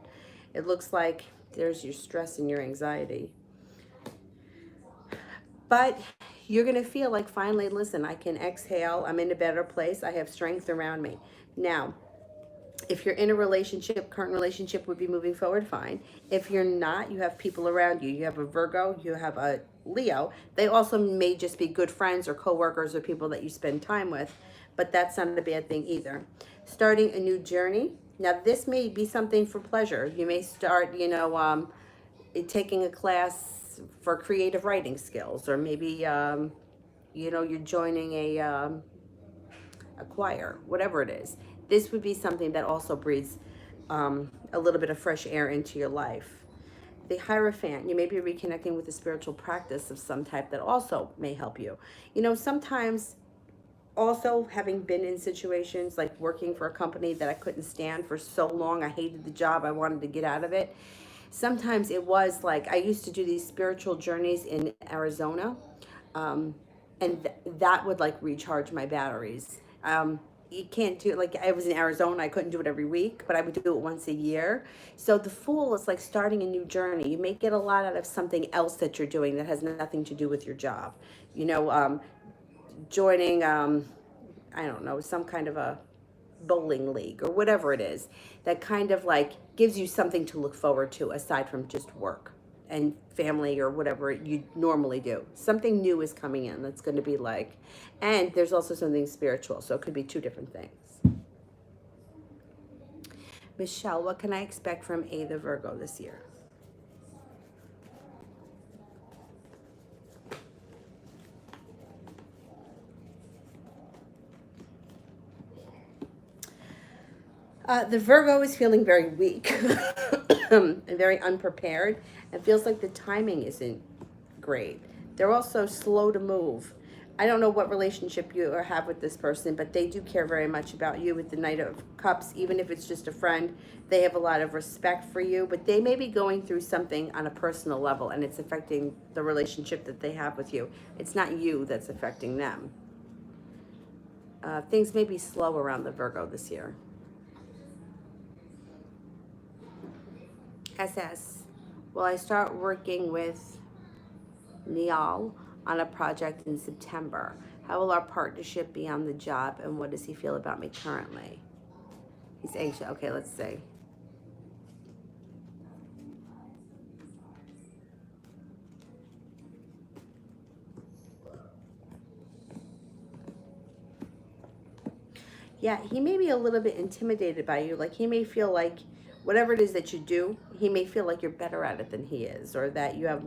It looks like there's your stress and your anxiety. But you're going to feel like, finally, listen, I can exhale. I'm in a better place. I have strength around me. Now, if you're in a relationship, current relationship would be moving forward fine. If you're not, you have people around you. You have a Virgo, you have a Leo. They also may just be good friends or coworkers or people that you spend time with. but that's not a bad thing either. Starting a new journey. Now, this may be something for pleasure. You may start, taking a class for creative writing skills, or maybe, you're joining a choir, whatever it is. This would be something that also breathes a little bit of fresh air into your life. The Hierophant, you may be reconnecting with a spiritual practice of some type that also may help you. Sometimes also having been in situations like working for a company that I couldn't stand for so long, I hated the job, I wanted to get out of it. Sometimes it was like I used to do these spiritual journeys in Arizona, um, and that would like recharge my batteries. You can't do it like I was in Arizona. I couldn't do it every week, but I would do it once a year. So the Fool is like starting a new journey. You may get a lot out of something else that you're doing that has nothing to do with your job. You know, joining, I don't know, some kind of a bowling league or whatever it is that kind of like gives you something to look forward to aside from just work and family or whatever you normally do. Something new is coming in that's going to be like, and there's also something spiritual. So it could be two different things. Michelle, what can I expect from A the Virgo this year? The Virgo is feeling very weak and very unprepared and feels like the timing isn't great. They're also slow to move. I don't know what relationship you have with this person, but they do care very much about you with the Knight of Cups. Even if it's just a friend, they have a lot of respect for you, but they may be going through something on a personal level and it's affecting the relationship that they have with you. It's not you that's affecting them. Things may be slow around the Virgo this year. SS. Will I start working with Niall on a project in September? How will our partnership be on the job, and what does he feel about me currently? He's anxious. Okay, let's see. Yeah, he may be a little bit intimidated by you. Like he may feel like whatever it is that you do, he may feel like you're better at it than he is, or that you have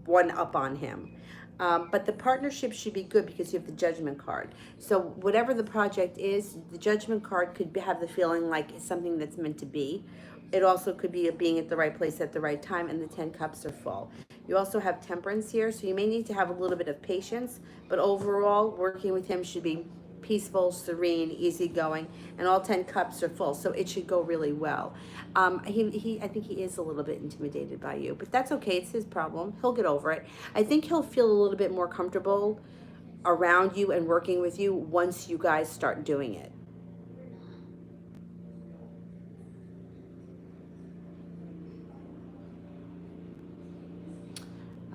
one up on him. But the partnership should be good because you have the judgment card. So whatever the project is, the judgment card could have the feeling like it's something that's meant to be. It also could be being at the right place at the right time, and the 10 cups are full. You also have temperance here, so you may need to have a little bit of patience, but overall, working with him should be peaceful, serene, easygoing, and all 10 cups are full, so it should go really well. I think he is a little bit intimidated by you, but that's okay. It's his problem. He'll get over it. I think he'll feel a little bit more comfortable around you and working with you once you guys start doing it.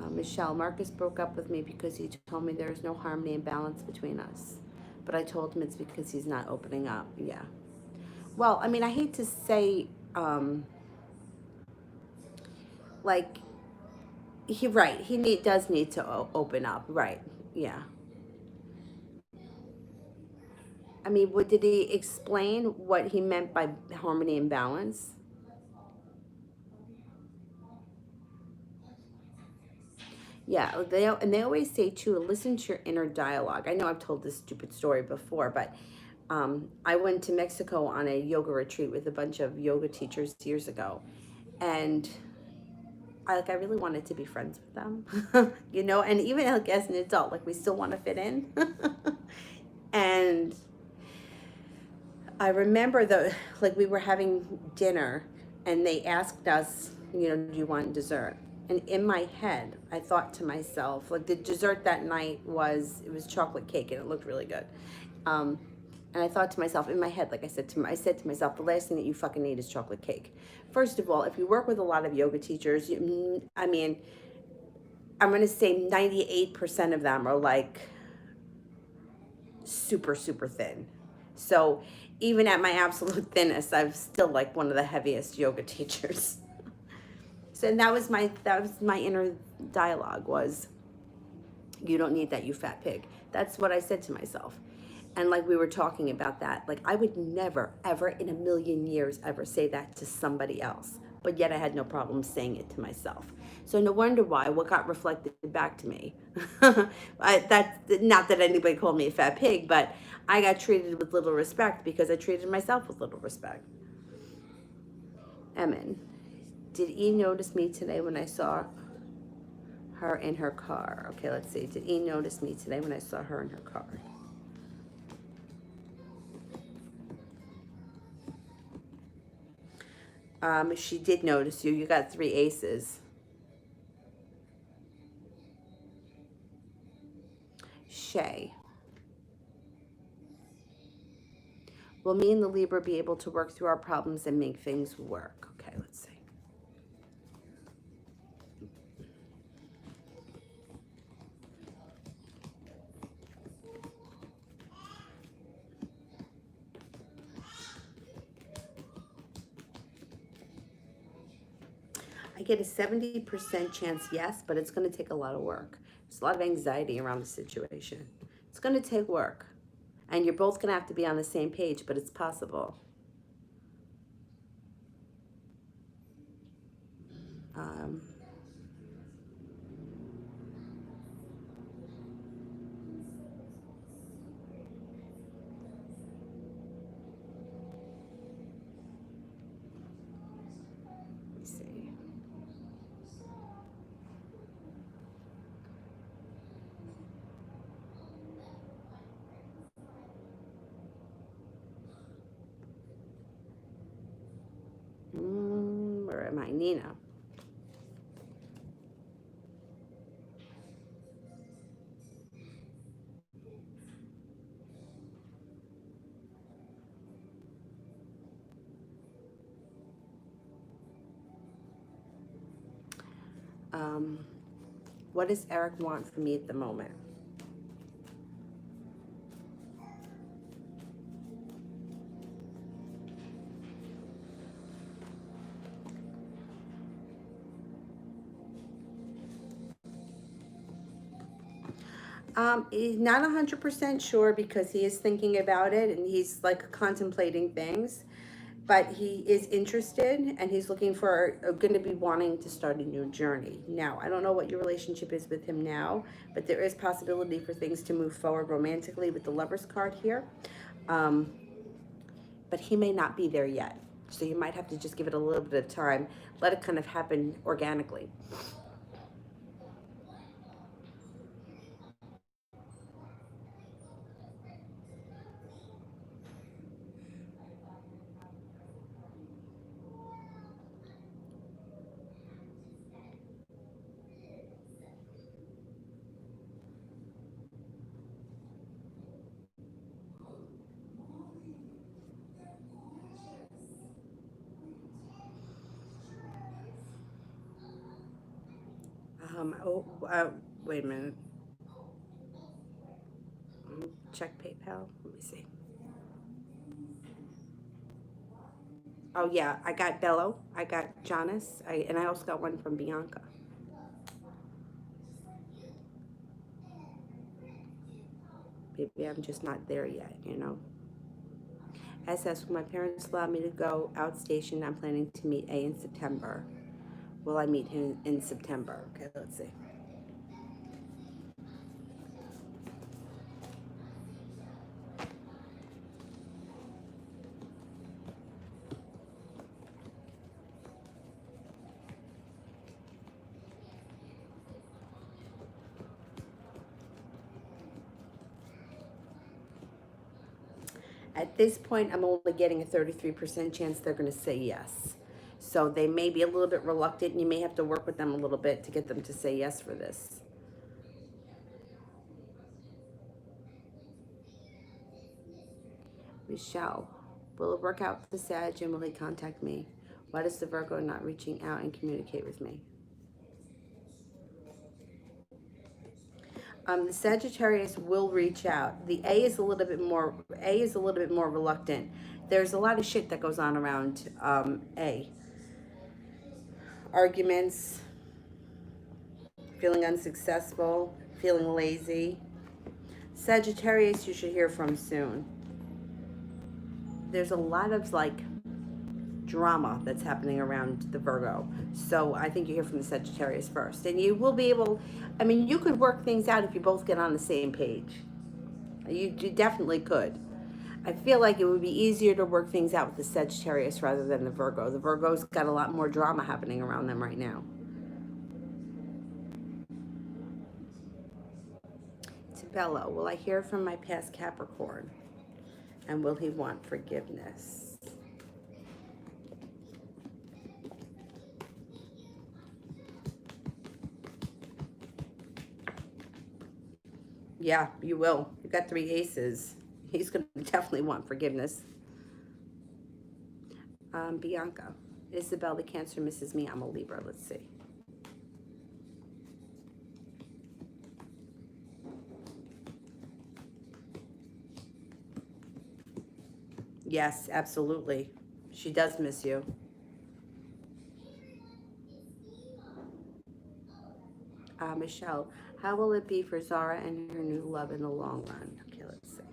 Michelle, Marcus broke up with me because he told me there is no harmony and balance between us. But I told him it's because he's not opening up. Yeah. Well, I mean, I hate to say, like, does need to open up. Right. Yeah. I mean, what did he explain what he meant by harmony and balance? Yeah, they always say too, listen to your inner dialogue. I know I've told this stupid story before, but I went to Mexico on a yoga retreat with a bunch of yoga teachers years ago, and I really wanted to be friends with them, and even like as an adult, like we still want to fit in, and I remember like we were having dinner, and they asked us, do you want dessert? And in my head, I thought to myself, like the dessert that night it was chocolate cake, and it looked really good. Um, and I thought to myself in my head, like I said to myself, the last thing that you fucking need is chocolate cake. First of all, if you work with a lot of yoga teachers, I mean, I'm going to say 98% of them are like super, super thin. So even at my absolute thinnest, I'm still like one of the heaviest yoga teachers. So and that was my inner dialogue was, you don't need that, you fat pig. That's what I said to myself. And like we were talking about that, like I would never, ever in a million years ever say that to somebody else. But yet I had no problem saying it to myself. So no wonder why what got reflected back to me. That's not that anybody called me a fat pig, but I got treated with little respect because I treated myself with little respect. Emin, did E notice me today when I saw her in her car? Okay, let's see. Did E notice me today when I saw her in her car? She did notice you. You got 3 aces. Shay, will me and the Libra be able to work through our problems and make things work? Okay, let's see. I get a 70% chance yes, but it's going to take a lot of work. There's a lot of anxiety around the situation. It's going to take work. And you're both going to have to be on the same page, but it's possible. Um, let me see. Where am I? Nina. Um, what does Eric want from me at the moment? He's not 100% sure because he is thinking about it and he's like contemplating things, but he is interested and he's looking for, going to be wanting to start a new journey. Now, I don't know what your relationship is with him now, but there is possibility for things to move forward romantically with the Lover's card here. Um, but he may not be there yet. So you might have to just give it a little bit of time, let it kind of happen organically. Oh, wait a minute. Check PayPal. Let me see. Oh yeah, I got Bello. I got Jonas. And I also got one from Bianca. Maybe I'm just not there yet, you know. SS, when my parents allowed me to go outstation, I'm planning to meet A in September. Will I meet him in September? Okay, let's see. At this point, I'm only getting a 33% chance they're going to say yes. So they may be a little bit reluctant, and you may have to work with them a little bit to get them to say yes for this. Michelle, will it work out with the Sag and will he contact me? Why does the Virgo not reaching out and communicate with me? The Sagittarius will reach out. The A is a little bit more. A is a little bit more reluctant. There's a lot of shit that goes on around A. Arguments, feeling unsuccessful, feeling lazy. Sagittarius, you should hear from soon. There's a lot of like drama that's happening around the Virgo. So I think you hear from the Sagittarius first. And you will be able, I mean, you could work things out if you both get on the same page. You definitely could. I feel like it would be easier to work things out with the Sagittarius rather than the Virgo. The Virgo's got a lot more drama happening around them right now. Tabella, will I hear from my past Capricorn? And will he want forgiveness? Yeah, you will. You got 3 aces. He's going to definitely want forgiveness. Bianca. Isabel, the Cancer misses me. I'm a Libra. Let's see. Yes, absolutely. She does miss you. Michelle, how will it be for Zara and her new love in the long run? Okay, let's see.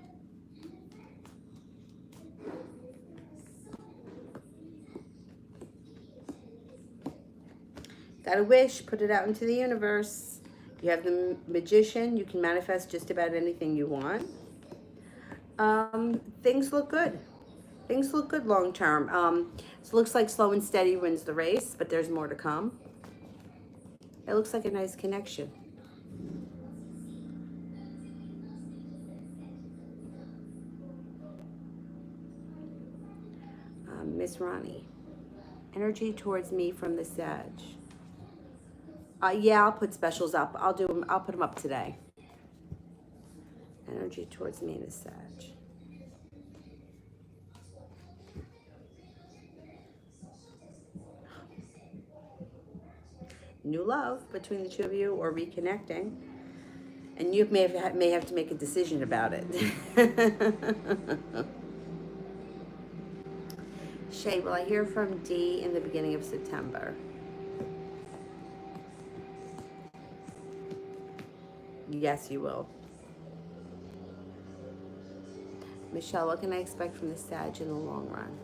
Got a wish, put it out into the universe. You have the Magician. You can manifest just about anything you want. Things look good. Things look good long term. So it looks like slow and steady wins the race, but there's more to come. It looks like a nice connection. Miss Ronnie, energy towards me from the Sag. Yeah, I'll put specials up. I'll put them up today. Energy towards me in the Sag. New love between the two of you, or reconnecting, and you may have to make a decision about it. Shay, will I hear from D in the beginning of September? Yes, you will. Michelle, what can I expect from the Sag in the long run?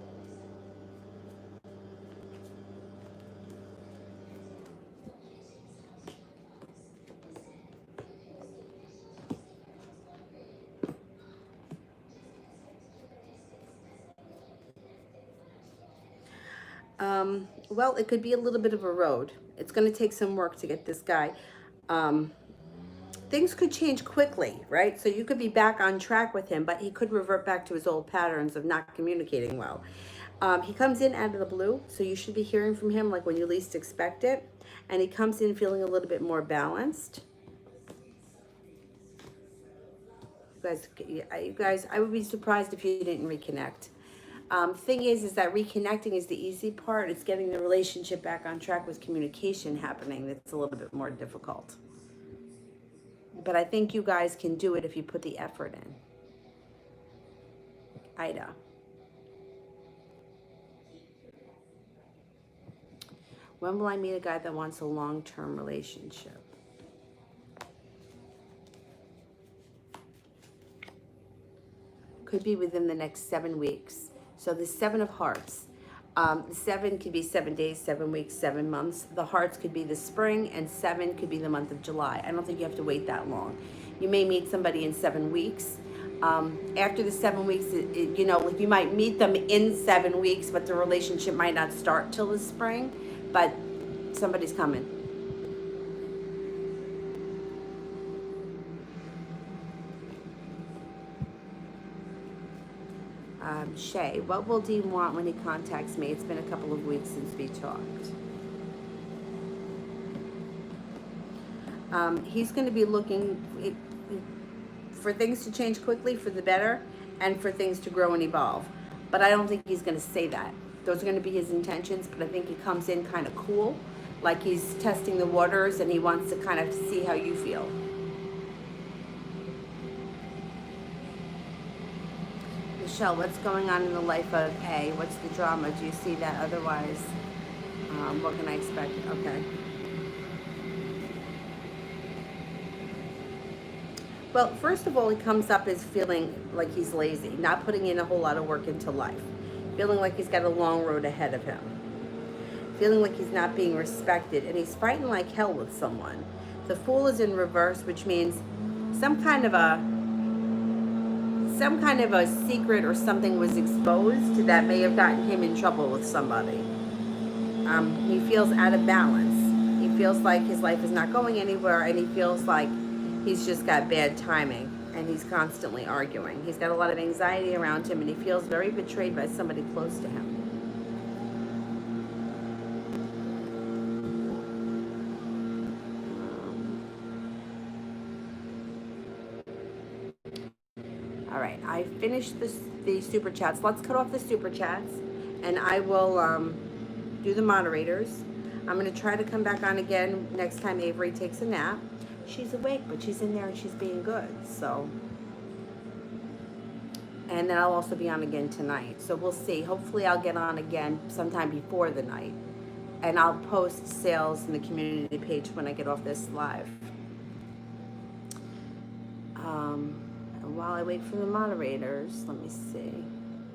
Well, it could be a little bit of a road. It's going to take some work to get this guy. Things could change quickly, right? So you could be back on track with him, but he could revert back to his old patterns of not communicating well. He comes in out of the blue, so you should be hearing from him like when you least expect it. And he comes in feeling a little bit more balanced. You guys, I would be surprised if you didn't reconnect. Thing is that reconnecting is the easy part. It's getting the relationship back on track with communication happening that's a little bit more difficult. But I think you guys can do it if you put the effort in. Ida. When will I meet a guy that wants a long-term relationship? Could be within the next 7 weeks. So the 7 of hearts. The 7 could be 7 days, 7 weeks, 7 months. The hearts could be the spring, and 7 could be the month of July. I don't think you have to wait that long. You may meet somebody in 7 weeks. After the 7 weeks, you know, like you might meet them in 7 weeks, but the relationship might not start till the spring. But somebody's coming. Shay, what will Dean want when he contacts me? It's been a couple of weeks since we talked. He's going to be looking for things to change quickly for the better and for things to grow and evolve. But I don't think he's going to say that. Those are going to be his intentions, but I think he comes in kind of cool, like he's testing the waters and he wants to kind of see how you feel. Michelle, what's going on in the life of A? What's the drama? Do you see that? Otherwise, what can I expect? Okay. Well, first of all, he comes up as feeling like he's lazy, not putting in a whole lot of work into life, feeling like he's got a long road ahead of him, feeling like he's not being respected, and he's fighting like hell with someone. The Fool is in reverse, which means some kind of a some kind of a secret or something was exposed that may have gotten him in trouble with somebody. He feels out of balance. He feels like his life is not going anywhere, and he feels like he's just got bad timing, and he's constantly arguing. He's got a lot of anxiety around him, and he feels very betrayed by somebody close to him. All right, I finished the super chats. Let's cut off the super chats, and I will do the moderators. I'm going to try to come back on again next time Avery takes a nap. She's awake, but she's in there and she's being good. So, and then I'll also be on again tonight. So we'll see. Hopefully I'll get on again sometime before the night. And I'll post sales in the community page when I get off this live. And while I wait for the moderators, let me see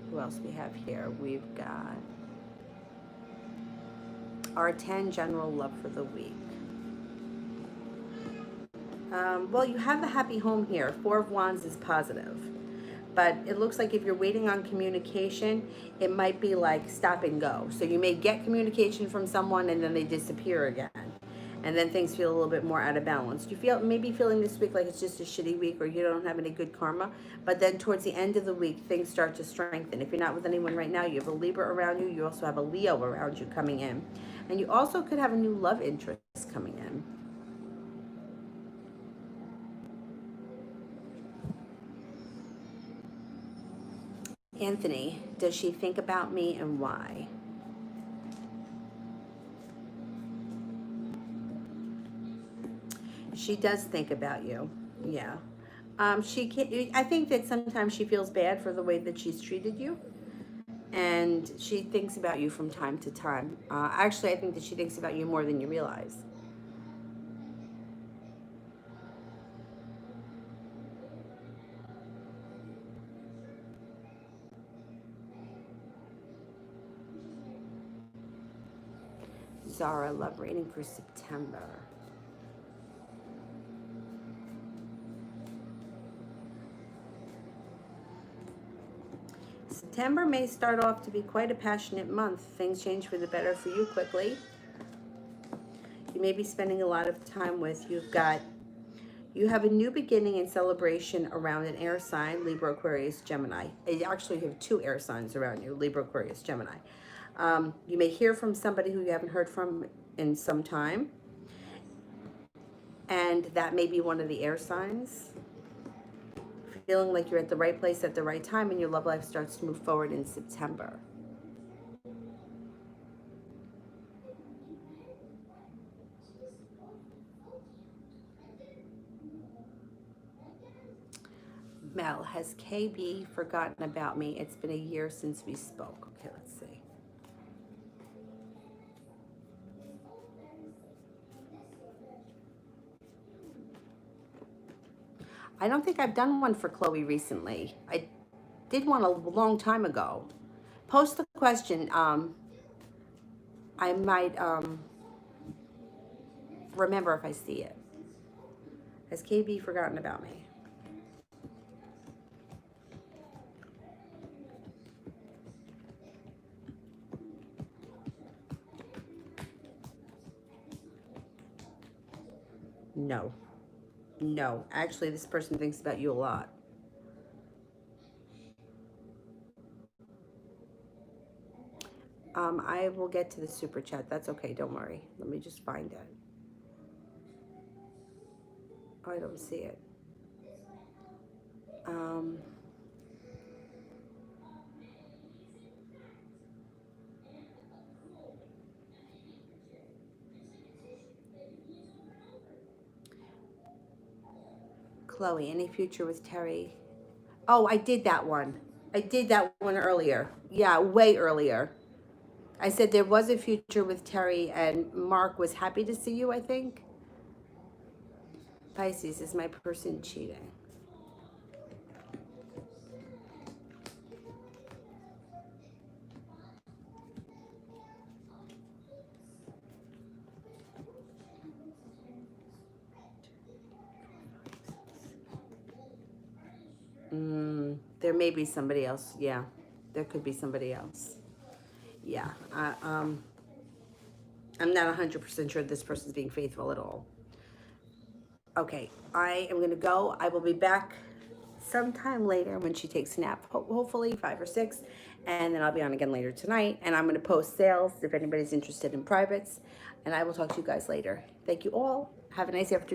who else we have here. We've got our 10 general love for the week. Well, you have the happy home here. 4 of Wands is positive. But it looks like if you're waiting on communication, it might be like stop and go. So you may get communication from someone and then they disappear again. And then things feel a little bit more out of balance. You feel maybe feeling this week like it's just a shitty week or you don't have any good karma. But then towards the end of the week, things start to strengthen. If you're not with anyone right now, you have a Libra around you. You also have a Leo around you coming in. And you also could have a new love interest coming in. Anthony, does she think about me and why? She does think about you. Yeah. She can, I think that sometimes she feels bad for the way that she's treated you. And she thinks about you from time to time. Actually, I think that she thinks about you more than you realize. Zara, love reading for September. September may start off to be quite a passionate month. Things change for the better for you quickly. You may be spending a lot of time with. You have a new beginning and celebration around an air sign, Libra, Aquarius, Gemini. You actually have 2 air signs around you, Libra, Aquarius, Gemini. You may hear from somebody who you haven't heard from in some time. And that may be one of the air signs. Feeling like you're at the right place at the right time and your love life starts to move forward in September. Mel, has KB forgotten about me? It's been a year since we spoke. Okay, let's see. I don't think I've done one for Chloe recently. I did one a long time ago. Post the question. I might remember if I see it. Has KB forgotten about me? No. No. Actually, this person thinks about you a lot. I will get to the super chat. That's okay. Don't worry. Let me just find it. Oh, I don't see it. Chloe, any future with Terry? Oh, I did that one. I did that one earlier. Yeah, way earlier. I said there was a future with Terry and Mark was happy to see you, I think. Pisces, is my person cheating? There may be somebody else. Yeah, there could be somebody else. Yeah, I'm not 100% sure this person's being faithful at all. Okay, I am gonna go. I will be back sometime later when she takes a nap, hopefully 5 or 6, and then I'll be on again later tonight. And I'm gonna post sales if anybody's interested in privates. And I will talk to you guys later. Thank you all. Have a nice afternoon.